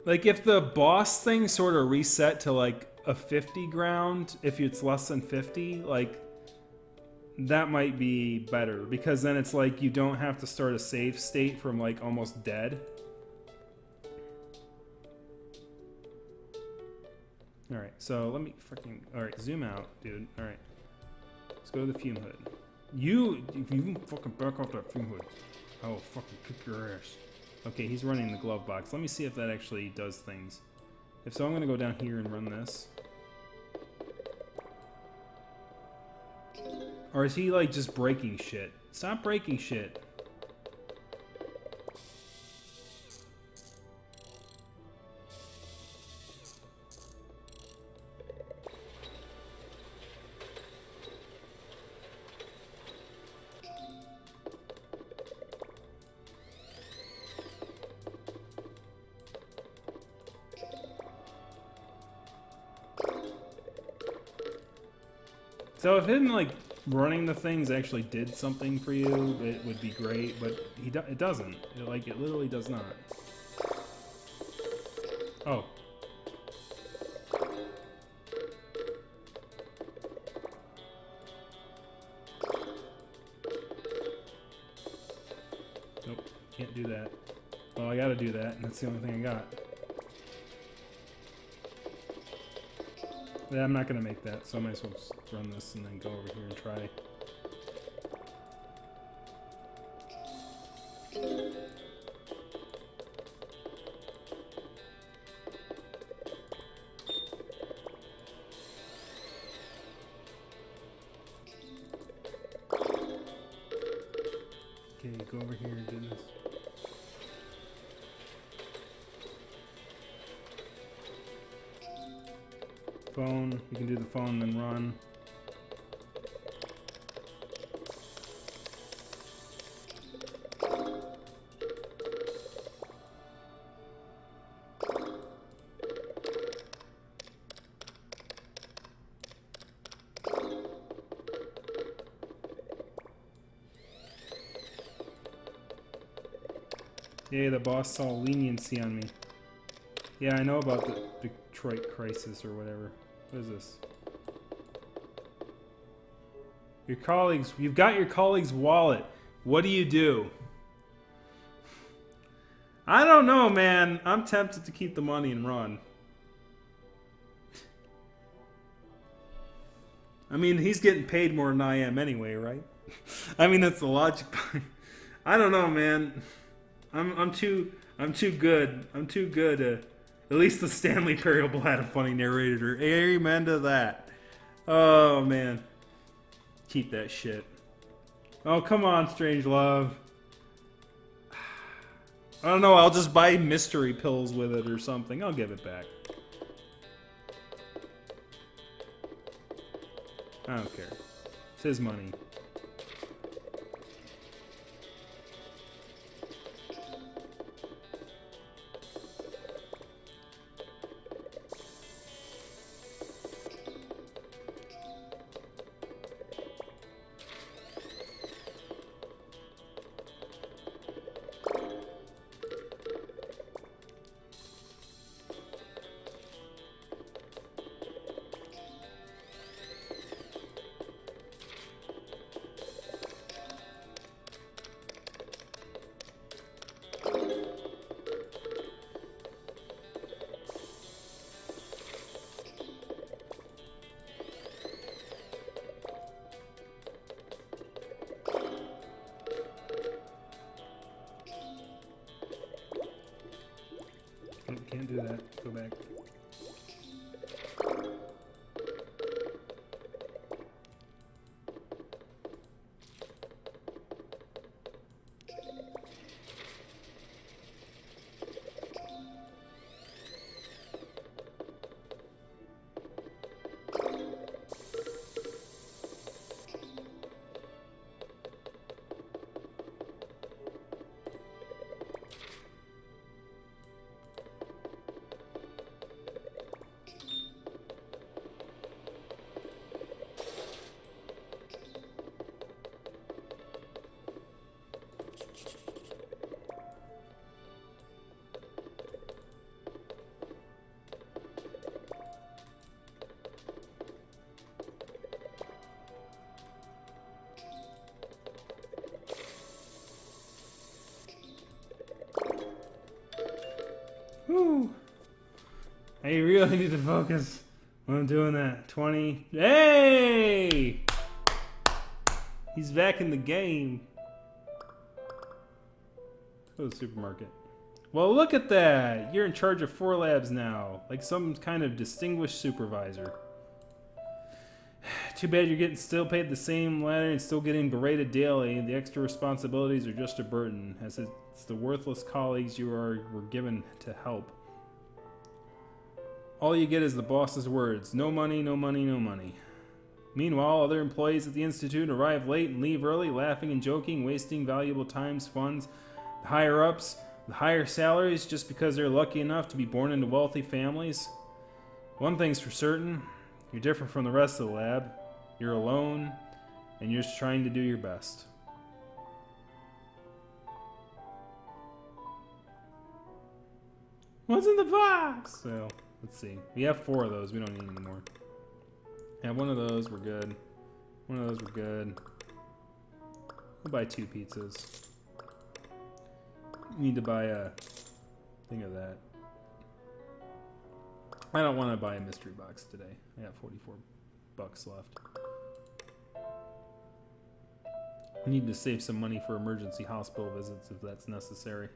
Speaker 1: Like, if the boss thing sort of reset to, like, a 50 ground, if it's less than 50, like, that might be better. Because then it's like you don't have to start a save state from, like, almost dead. Alright, so let me freaking... Alright, zoom out, dude. Alright. Let's go to the fume hood. If you can fucking back off that fume hood, I will fucking kick your ass. Okay, he's running the glove box. Let me see if that actually does things. If so, I'm gonna go down here and run this. Or is he, like, just breaking shit? Stop breaking shit. So if him, like, running the things actually did something for you, it would be great, but it doesn't. It literally does not. Oh. Nope, can't do that. Well, I gotta do that, and that's the only thing I got. Yeah, I'm not gonna make that, so I might as well just run this and then go over here and try. Okay, go over here and do this. Phone, you can do the phone then run. Yay, the boss saw leniency on me. Yeah, I know about the Detroit crisis or whatever. What is this? Your colleagues, you've got your colleague's wallet. What do you do? I don't know, man. I'm tempted to keep the money and run. I mean, he's getting paid more than I am anyway, right? I mean, that's the logic. I don't know, man. I'm too good. I'm too good. At least the Stanley Parable had a funny narrator. Amen to that. Oh, man. Keep that shit. Oh, come on, Strange Love. I don't know, I'll just buy mystery pills with it or something. I'll give it back. I don't care. It's his money. Woo! I really need to focus when I'm doing that. 20. Hey! He's back in the game. Let's go to the supermarket. Well, look at that! You're in charge of 4 labs now. Like some kind of distinguished supervisor. Too bad you're getting still paid the same ladder and still getting berated daily. The extra responsibilities are just a burden, as it's the worthless colleagues you were given to help. All you get is the boss's words. No money, no money, no money. Meanwhile, other employees at the Institute arrive late and leave early, laughing and joking, wasting valuable times, funds. The higher-ups, the higher salaries just because they're lucky enough to be born into wealthy families. One thing's for certain, you're different from the rest of the lab. You're alone, and you're just trying to do your best. What's in the box? So, let's see. We have 4 of those. We don't need any more. Have one of those. We're good. One of those. We're good. We'll buy 2 pizzas. Need to buy a thing of that. I don't want to buy a mystery box today. I got 44 bucks left. I need to save some money for emergency hospital visits if that's necessary.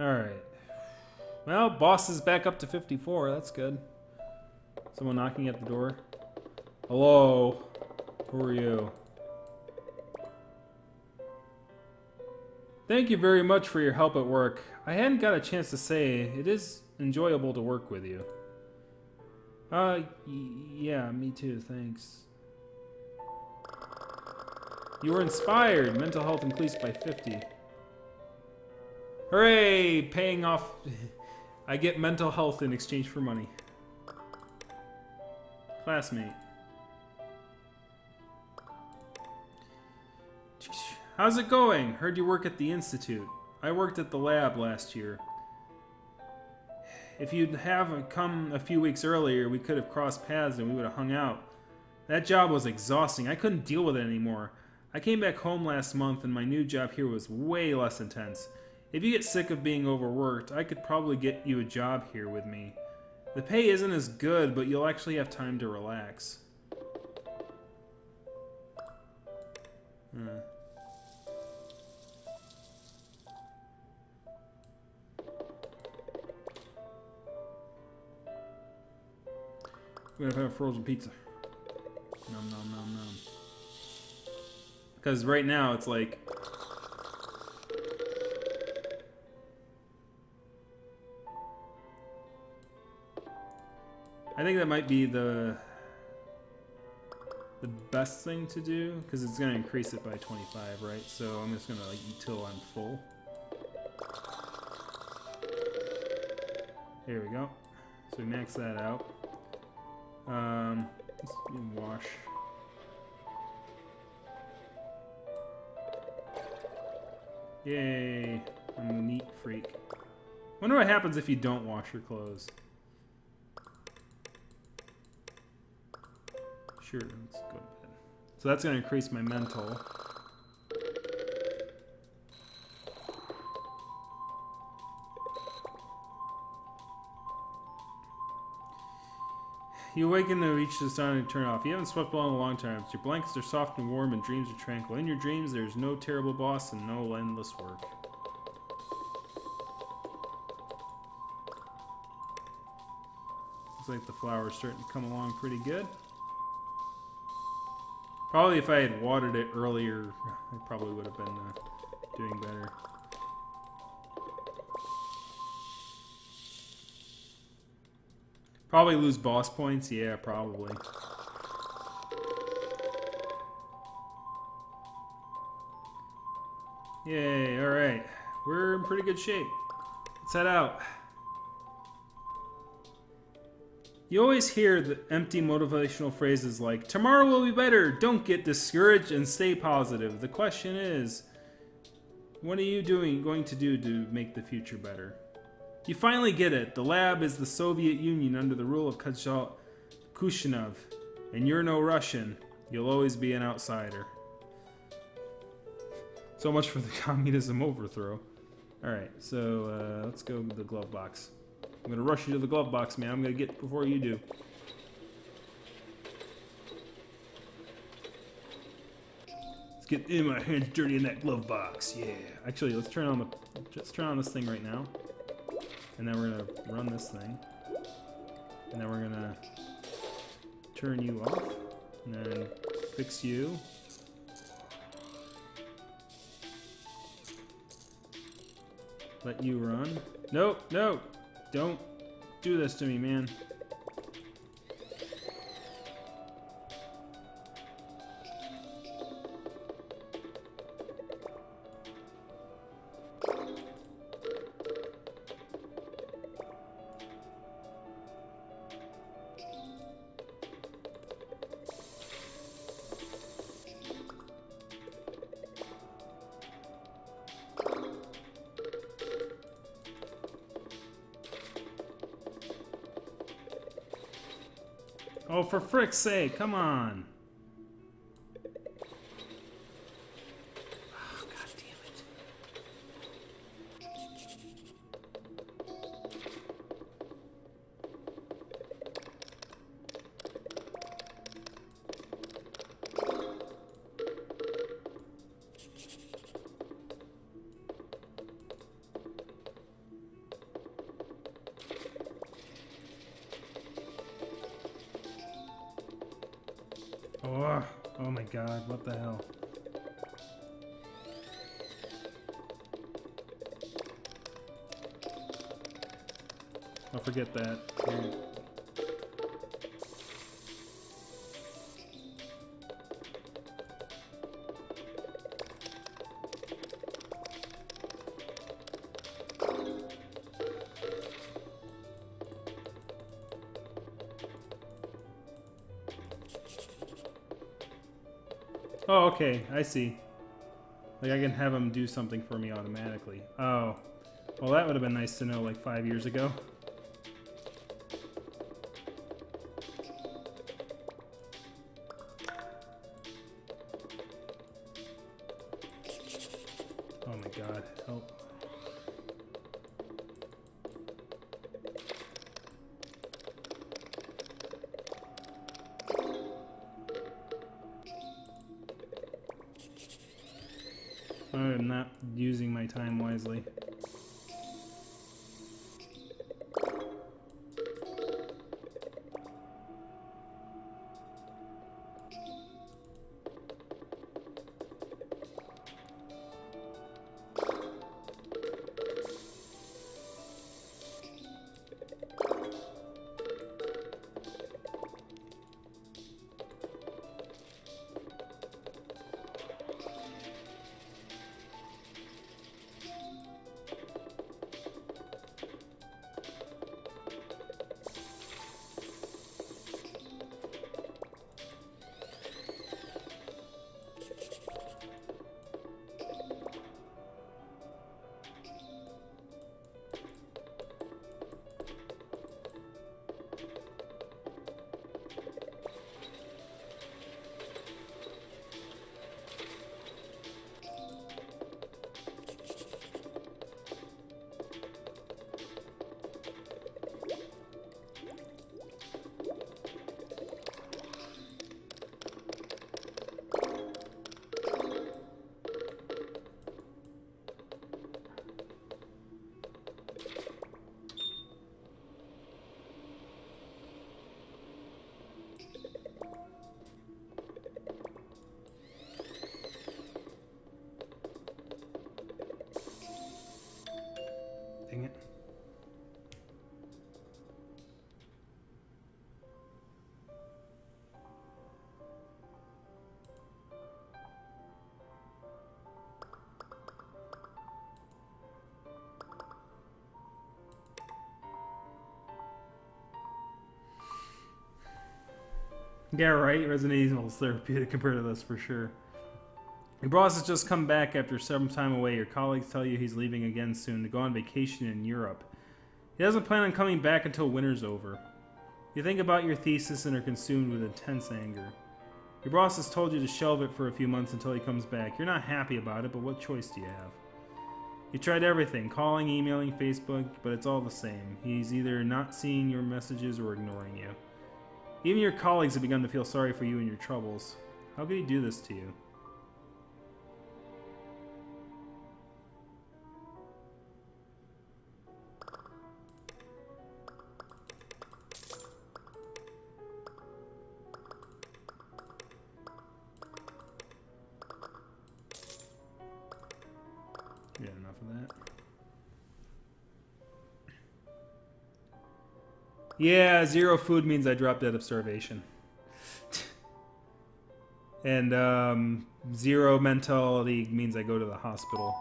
Speaker 1: Alright. Well, boss is back up to 54. That's good. Someone knocking at the door. Hello? Who are you? Thank you very much for your help at work. I hadn't got a chance to say, it is enjoyable to work with you. Yeah, me too, thanks. You were inspired. Mental health increased by 50. Hooray! Paying off. I get mental health in exchange for money. Classmate. How's it going? Heard you work at the Institute. I worked at the lab last year. If you'd have come a few weeks earlier, we could have crossed paths and we would have hung out. That job was exhausting. I couldn't deal with it anymore. I came back home last month and my new job here was way less intense. If you get sick of being overworked, I could probably get you a job here with me. The pay isn't as good, but you'll actually have time to relax. We're gonna have frozen pizza. Nom nom nom nom. Because right now it's like I think that might be the best thing to do because it's gonna increase it by 25, right? So I'm just gonna like eat till I'm full. Here we go. So we max that out. Let's wash. Yay! I'm a neat freak. Wonder what happens if you don't wash your clothes. Sure, let's go to bed. So that's gonna increase my mental. You awaken to reach the sun and turn off. You haven't slept well in a long time. Your blankets are soft and warm and dreams are tranquil. In your dreams, there's no terrible boss and no endless work. Looks like the flower's starting to come along pretty good. Probably if I had watered it earlier, I probably would have been doing better. Probably lose boss points? Yeah, probably. Yay, alright. We're in pretty good shape. Let's head out. You always hear the empty motivational phrases like, tomorrow will be better, don't get discouraged, and stay positive. The question is, what are you going to do to make the future better? You finally get it. The lab is the Soviet Union under the rule of Khrushchev, and you're no Russian. You'll always be an outsider. So much for the communism overthrow. Alright, so let's go to the glove box. I'm gonna rush you to the glove box, man. I'm gonna get before you do. Let's get in my hands dirty in that glove box. Yeah. Actually, let's turn on this thing right now. And then we're gonna run this thing. And then we're gonna turn you off. And then fix you. Let you run. Nope, no! Don't do this to me, man. Oh, for frick's sake, come on. Oh, God damn it. Oh my God, what the hell? I'll forget that. Oh, okay, I see. Like, I can have him do something for me automatically. Oh. Well, that would have been nice to know, like, 5 years ago. Oh my God, help. I'm not using my time wisely. Dang it. Yeah, right. Resident Evil is therapeutic compared to this for sure. Your boss has just come back after some time away. Your colleagues tell you he's leaving again soon to go on vacation in Europe. He doesn't plan on coming back until winter's over. You think about your thesis and are consumed with intense anger. Your boss has told you to shelve it for a few months until he comes back. You're not happy about it, but what choice do you have? You tried everything, calling, emailing, Facebook, but it's all the same. He's either not seeing your messages or ignoring you. Even your colleagues have begun to feel sorry for you and your troubles. How could he do this to you? Yeah, enough of that. Yeah, 0 food means I drop dead of starvation. And 0 mentality means I go to the hospital.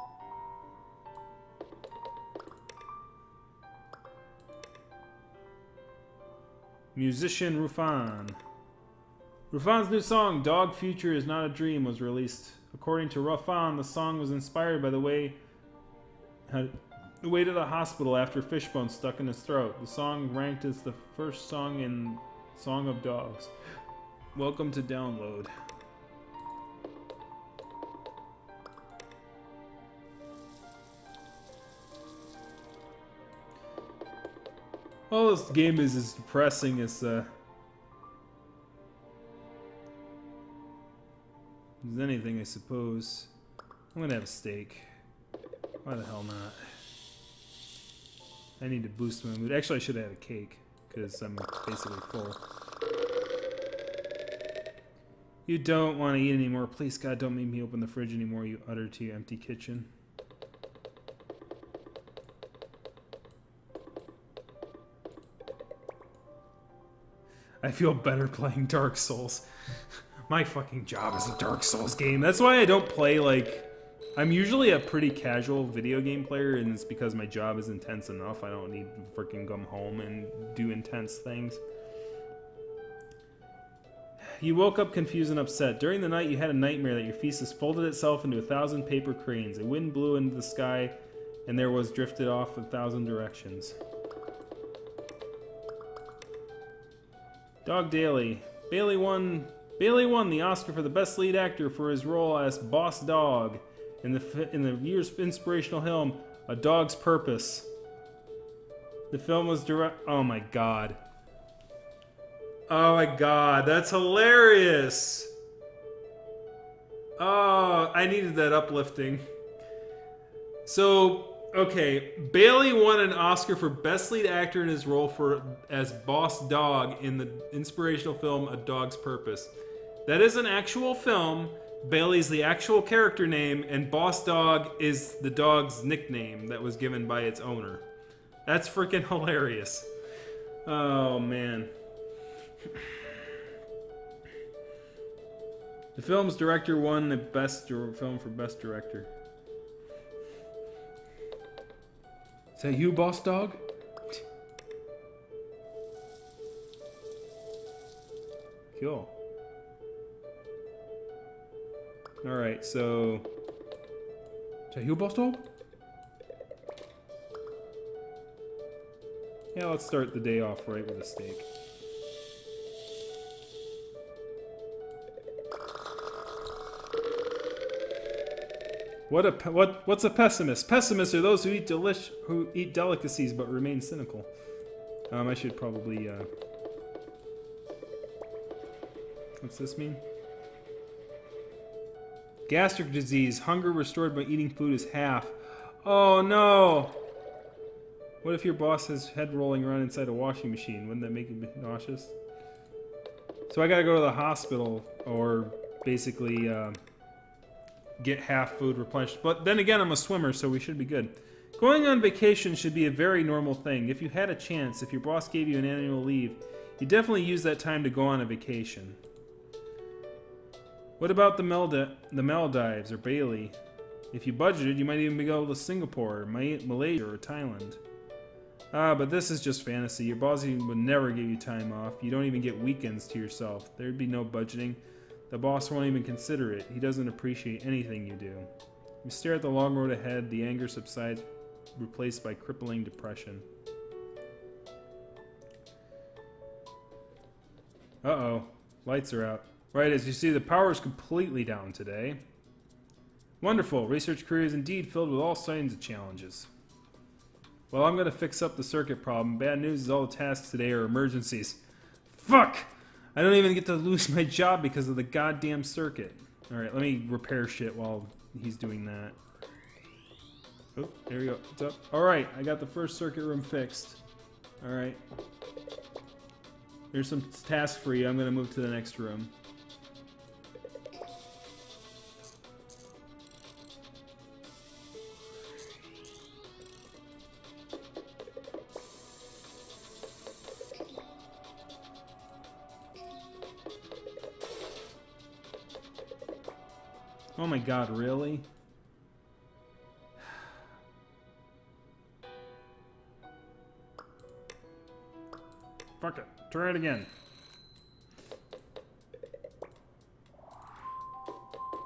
Speaker 1: Musician Rufan. Rufan's new song, Dog Future Is Not a Dream, was released. According to Rufan, the song was inspired by the way to the hospital after fishbone stuck in his throat. The song ranked as the first song in Song of Dogs. Welcome to download. All this game is as depressing as anything, I suppose. I'm gonna have a steak. Why the hell not? I need to boost my mood. Actually, I should have had a cake, because I'm basically full. You don't want to eat anymore. Please, God, don't make me open the fridge anymore, you utter to your empty kitchen. I feel better playing Dark Souls. My fucking job is a Dark Souls game. That's why I don't play, like... I'm usually a pretty casual video game player, and it's because my job is intense enough. I don't need to freaking come home and do intense things. You woke up confused and upset. During the night, you had a nightmare that your feces folded itself into 1,000 paper cranes. A wind blew into the sky, and there was drifted off 1,000 directions. Dog Daily. Bailey won the Oscar for the Best Lead Actor for his role as Boss Dog in the year's inspirational film, A Dog's Purpose. The film was oh my god. Oh my god, that's hilarious! Oh, I needed that uplifting. So, okay, Bailey won an Oscar for Best Lead Actor in his role as Boss Dog in the inspirational film A Dog's Purpose. That is an actual film. Bailey's the actual character name, and Boss Dog is the dog's nickname that was given by its owner. That's freaking hilarious. Oh, man. The film's director won the best film for Best Director. Is that you, Boss Dog? Cool. Alright, so... Is that you, Boss Dog? Yeah, let's start the day off right with a steak. What's a pessimist? Pessimists are those who eat delicacies but remain cynical. I should probably what's this mean? Gastric disease. Hunger restored by eating food is half. Oh no! What if your boss has head rolling around inside a washing machine? Wouldn't that make you nauseous? So I gotta go to the hospital, or basically get half food replenished. But then again, I'm a swimmer, so we should be good. Going on vacation should be a very normal thing. If you had a chance, if your boss gave you an annual leave, you definitely use that time to go on a vacation. What about the Maldives or Bali? If you budgeted, you might even go to Singapore, Malaysia, or Thailand. But this is just fantasy. Your boss would never give you time off. You don't even get weekends to yourself. There'd be no budgeting. The boss won't even consider it. He doesn't appreciate anything you do. You stare at the long road ahead. The anger subsides, replaced by crippling depression. Uh-oh. Lights are out. Right, as you see, the power is completely down today. Wonderful. Research career is indeed filled with all kinds of challenges. Well, I'm gonna fix up the circuit problem. Bad news is all the tasks today are emergencies. Fuck! I don't even get to lose my job because of the goddamn circuit. Alright, let me repair shit while he's doing that. Oh, there we go. What's up? Alright, I got the first circuit room fixed. Alright. Here's some tasks for you. I'm gonna move to the next room. Oh my god, really? Fuck it. Try it again.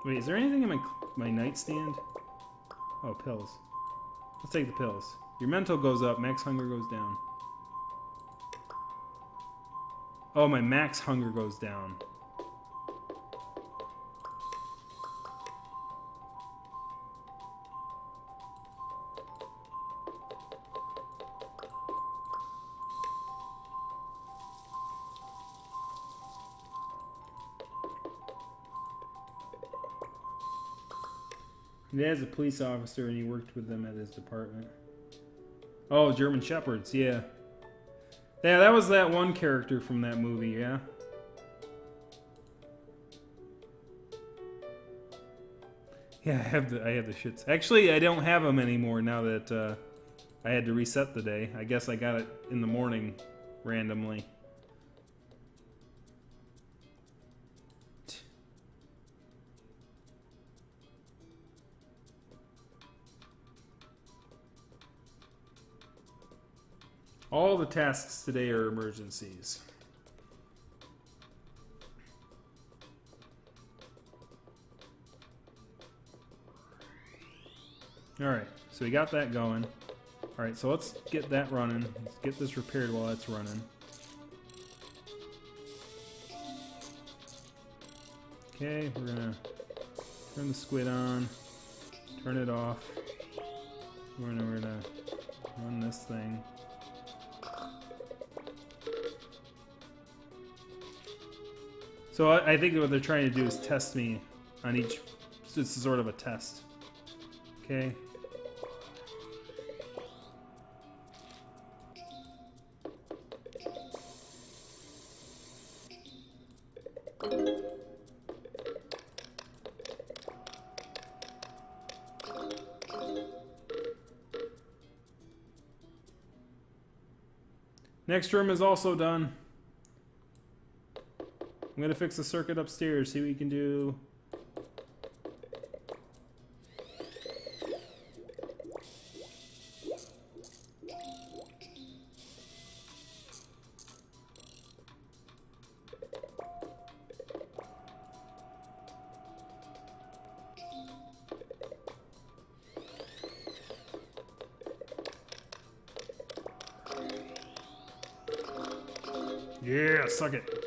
Speaker 1: Wait, is there anything in my nightstand? Oh, pills. Let's take the pills. Your mental goes up, max hunger goes down. Oh, my max hunger goes down. Dad's a police officer and he worked with them at his department. Oh, German Shepherds, yeah. Yeah, that was that one character from that movie, yeah? Yeah, I have the shits. Actually, I don't have them anymore now that I had to reset the day. I guess I got it in the morning randomly. All the tasks today are emergencies. Alright, so we got that going. Alright, so let's get that running. Let's get this repaired while that's running. Okay, we're gonna turn the squid on, turn it off. We're gonna run this thing. So I think what they're trying to do is test me on each. So it's sort of a test. Okay. Next room is also done. I'm gonna fix the circuit upstairs, see what we can do. Yeah, suck it.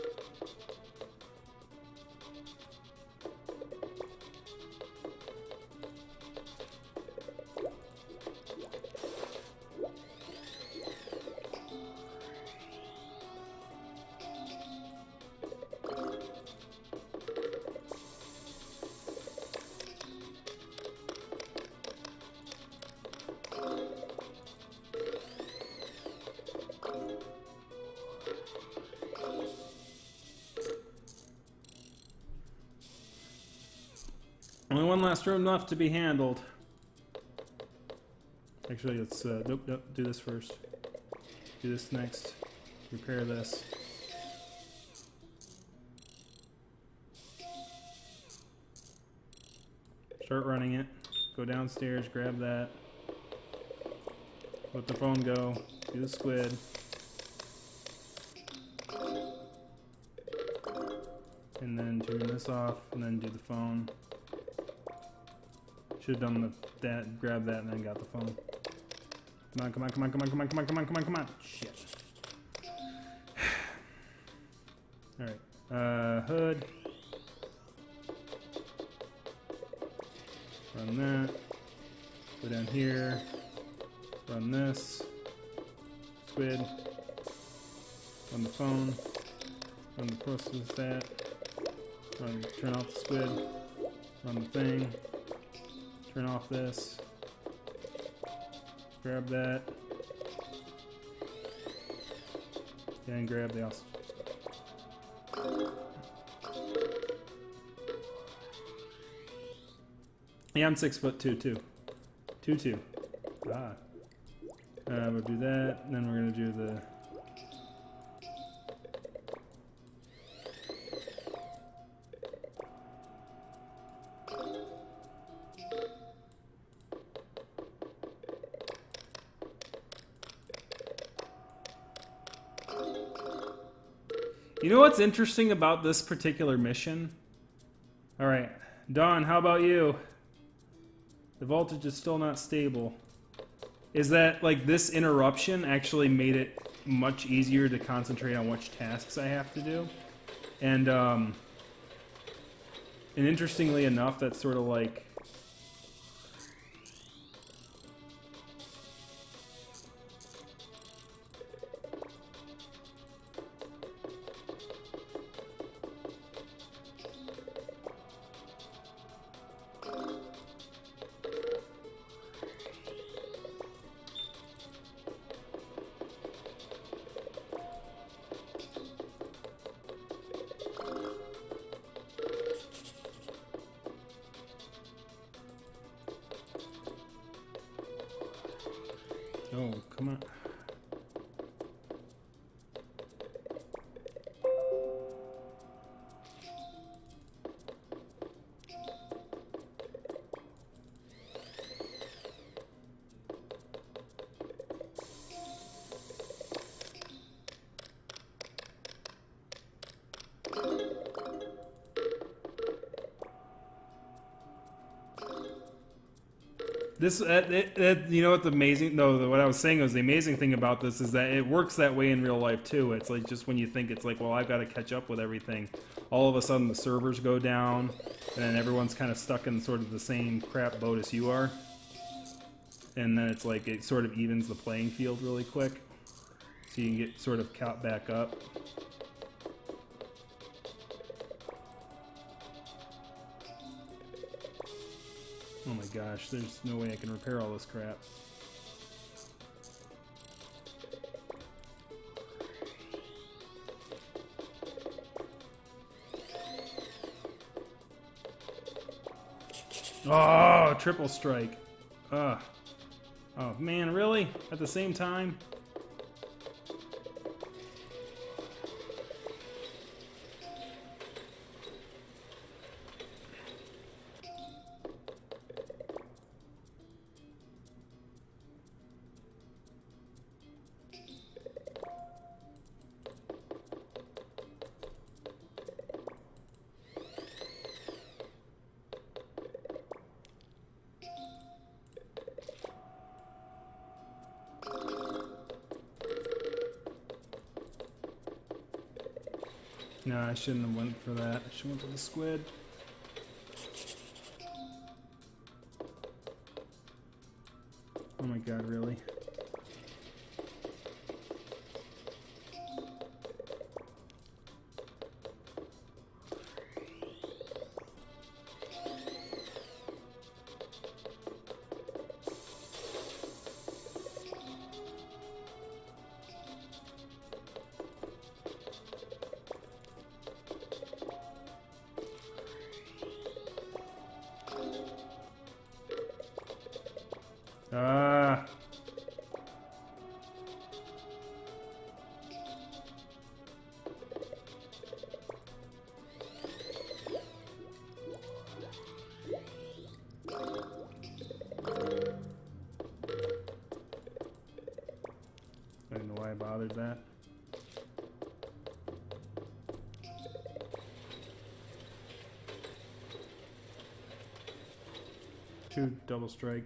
Speaker 1: Only one last room left to be handled. Actually, let's nope, do this first. Do this next. Repair this. Start running it. Go downstairs, grab that. Let the phone go. Do the squid. And then turn this off, and then do the phone. Should have done that, grab that, and then got the phone. Come on, come on, come on, come on, come on, come on, come on, come on, come on. Shit. Alright. Hood. Run that. Go down here. Run this. Squid. Run the phone. Run the process. Turn off the squid. Run the thing. Turn off this. Grab that. And grab the ostrich. Yeah, I'm 6'2" too. 2'2". Ah. We'll do that, and then we're gonna do the. You know what's interesting about this particular mission? All right, Dawn, how about you? The voltage is still not stable. Is that, like, this interruption actually made it much easier to concentrate on which tasks I have to do? And interestingly enough, that's sort of like... Oh, come on. This, you know what's amazing? No, what I was saying was the amazing thing about this is that it works that way in real life too. It's like just when you think it's like, well, I've got to catch up with everything, all of a sudden the servers go down, and then everyone's kind of stuck in sort of the same crap boat as you are. And then it's like it sort of evens the playing field really quick, so you can get sort of caught back up. Oh my gosh, there's no way I can repair all this crap. Oh, triple strike. Ugh. Oh man, really? At the same time? No, I shouldn't have went for that. I should have went for the squid. Oh my god, really? Ah. I don't know why I bothered that. Two double strike.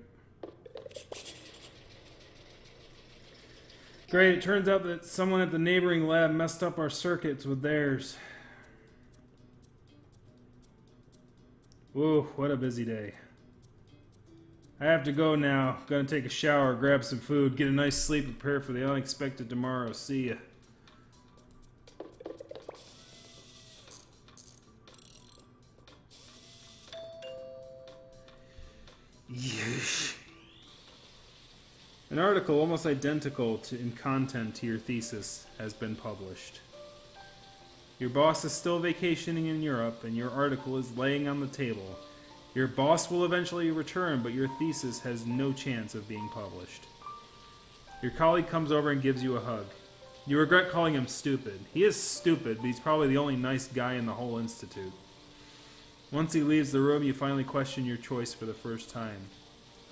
Speaker 1: Great, it turns out that someone at the neighboring lab messed up our circuits with theirs. Whoa, what a busy day. I have to go now. Gonna take a shower, grab some food, get a nice sleep, prepare for the unexpected tomorrow. See ya. Yeesh. An article almost identical in content to your thesis has been published. Your boss is still vacationing in Europe, and your article is laying on the table. Your boss will eventually return, but your thesis has no chance of being published. Your colleague comes over and gives you a hug. You regret calling him stupid. He is stupid, but he's probably the only nice guy in the whole institute. Once he leaves the room, you finally question your choice for the first time.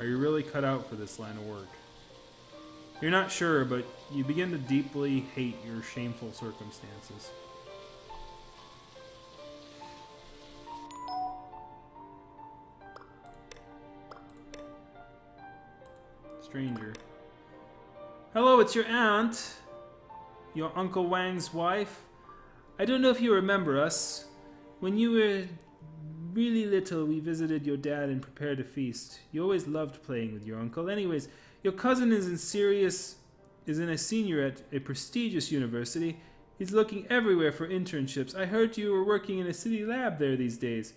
Speaker 1: Are you really cut out for this line of work? You're not sure, but you begin to deeply hate your shameful circumstances. Stranger. Hello, it's your aunt. Your Uncle Wang's wife. I don't know if you remember us. When you were really little, we visited your dad and prepared a feast. You always loved playing with your uncle. Anyways, your cousin is a senior at a prestigious university. He's looking everywhere for internships. I heard you were working in a city lab there these days.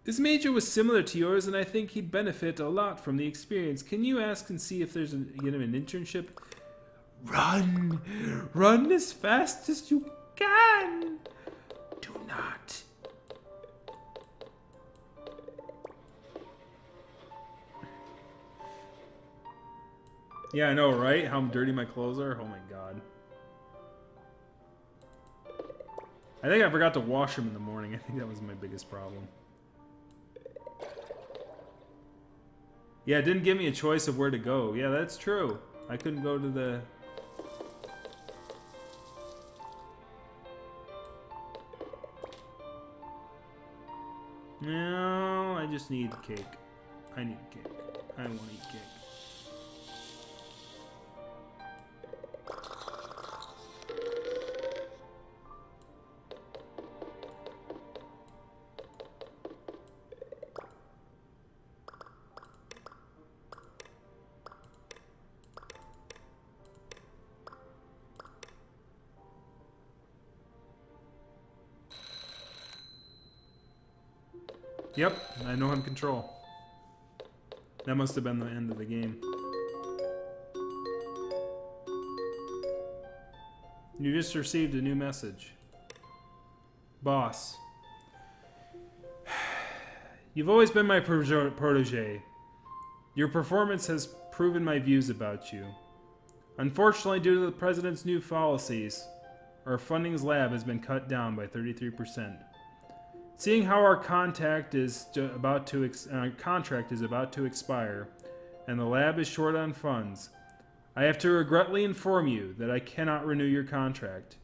Speaker 1: His major was similar to yours, and I think he'd benefit a lot from the experience. Can you ask and see if there's an internship? Run! Run as fast as you can! Do not. Yeah, I know, right? How dirty my clothes are? Oh my god. I think I forgot to wash them in the morning. I think that was my biggest problem. Yeah, it didn't give me a choice of where to go. Yeah, that's true. I couldn't go to the... No, I just need cake. I need cake. I want to eat cake. Yep, I know I'm control. That must have been the end of the game. You just received a new message. Boss. You've always been my protege. Your performance has proven my views about you. Unfortunately, due to the President's new policies, our funding's lab has been cut down by 33%. Seeing how our contract is about to expire, and the lab is short on funds, I have to regretfully inform you that I cannot renew your contract.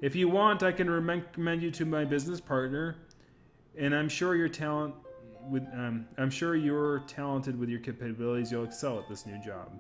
Speaker 1: If you want, I can recommend you to my business partner, and I'm sure you're talented with your capabilities. You'll excel at this new job.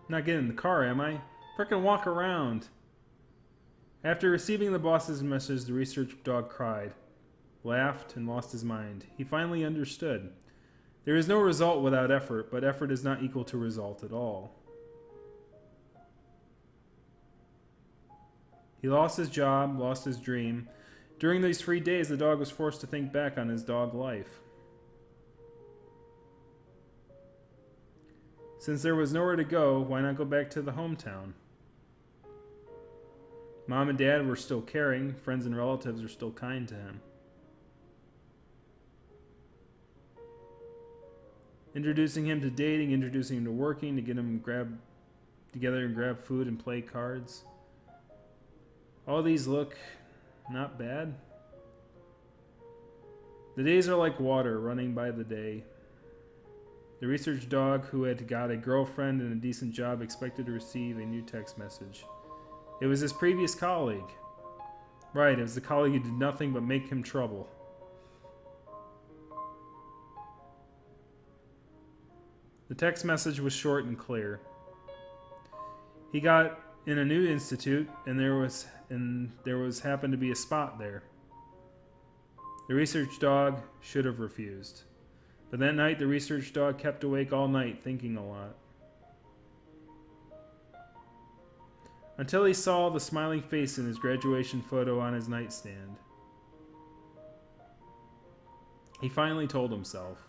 Speaker 1: Not getting in the car, am I? Frickin' walk around. After receiving the boss's message, the research dog cried, laughed, and lost his mind. He finally understood. There is no result without effort, but effort is not equal to result at all. He lost his job, lost his dream. During these 3 days, the dog was forced to think back on his dog life. Since there was nowhere to go, why not go back to the hometown? Mom and Dad were still caring. Friends and relatives are still kind to him. Introducing him to dating, introducing him to working, to get him together and grab food and play cards. All these look not bad. The days are like water running by the day. The research dog, who had got a girlfriend and a decent job, expected to receive a new text message. It was his previous colleague. Right, it was the colleague who did nothing but make him trouble. The text message was short and clear. He got in a new institute, and there was happened to be a spot there. The research dog should have refused. But that night, the research dog kept awake all night, thinking a lot. Until he saw the smiling face in his graduation photo on his nightstand. He finally told himself,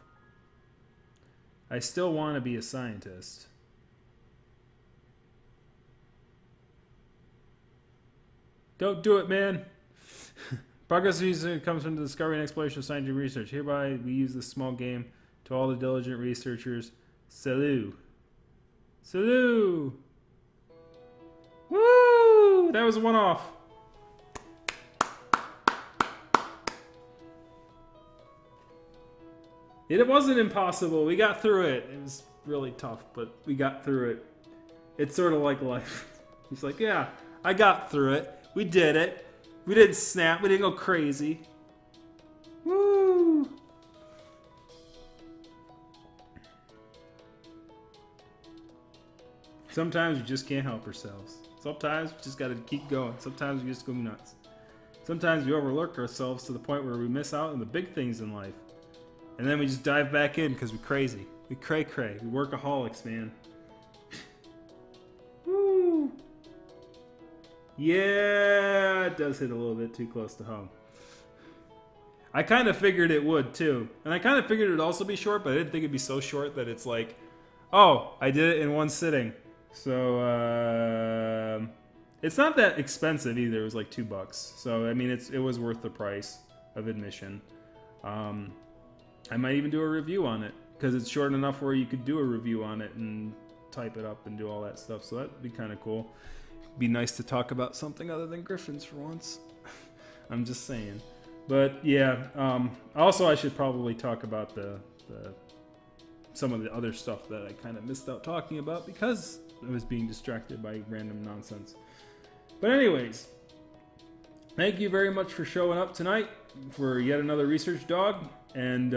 Speaker 1: I still want to be a scientist. Don't do it, man. Progress research comes from the discovery and exploration of scientific research. Hereby, we use this small game to all the diligent researchers. Salut. Salut. Woo! That was a one-off. It wasn't impossible. We got through it. It was really tough, but we got through it. It's sort of like life. He's like, yeah, I got through it. We did it. We didn't snap. We didn't go crazy. Woo! Sometimes we just can't help ourselves. Sometimes we just gotta keep going. Sometimes we just go nuts. Sometimes we overlook ourselves to the point where we miss out on the big things in life. And then we just dive back in because we're crazy. We cray-cray. We workaholics, man. Woo! Yeah, it does hit a little bit too close to home. I kind of figured it would, too. And I kind of figured it would also be short, but I didn't think it'd be so short that it's like, oh, I did it in one sitting. So, it's not that expensive either. It was like $2. So, I mean, it was worth the price of admission. I might even do a review on it because it's short enough where you could do a review on it and type it up and do all that stuff. So that'd be kind of cool. Be nice to talk about something other than Griffins for once. I'm just saying. But yeah, also I should probably talk about some of the other stuff that I kind of missed out talking about because I was being distracted by random nonsense. But anyways, thank you very much for showing up tonight for yet another research dog. And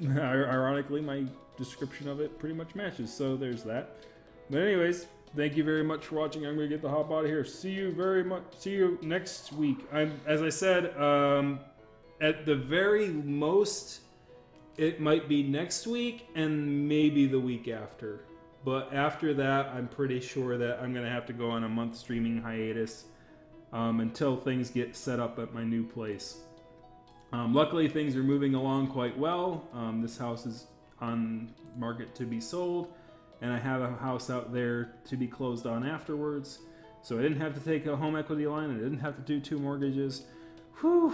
Speaker 1: ironically, my description of it pretty much matches. So there's that. But anyways, thank you very much for watching. I'm going to get the hop out of here. See you next week. As I said, at the very most, it might be next week and maybe the week after. But after that, I'm pretty sure that I'm going to have to go on a month streaming hiatus until things get set up at my new place. Luckily, things are moving along quite well. This house is on market to be sold, and I have a house out there to be closed on afterwards. So I didn't have to take a home equity line. I didn't have to do 2 mortgages. Whew.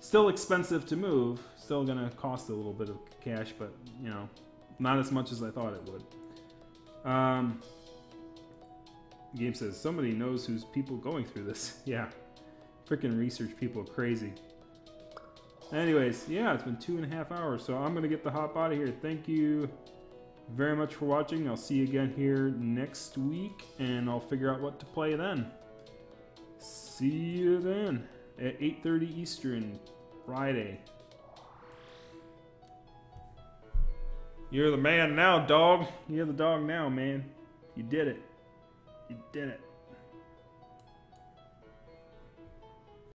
Speaker 1: Still expensive to move. Still gonna cost a little bit of cash, but you know, not as much as I thought it would. Game says somebody knows who's people going through this. Yeah, freaking research people are crazy. Anyways, yeah, it's been 2.5 hours, so I'm gonna get the hop out of here. Thank you very much for watching. I'll see you again here next week, and I'll figure out what to play then. See you then at 8:30 Eastern, Friday. You're the man now, dog. You're the dog now, man. You did it. You did it.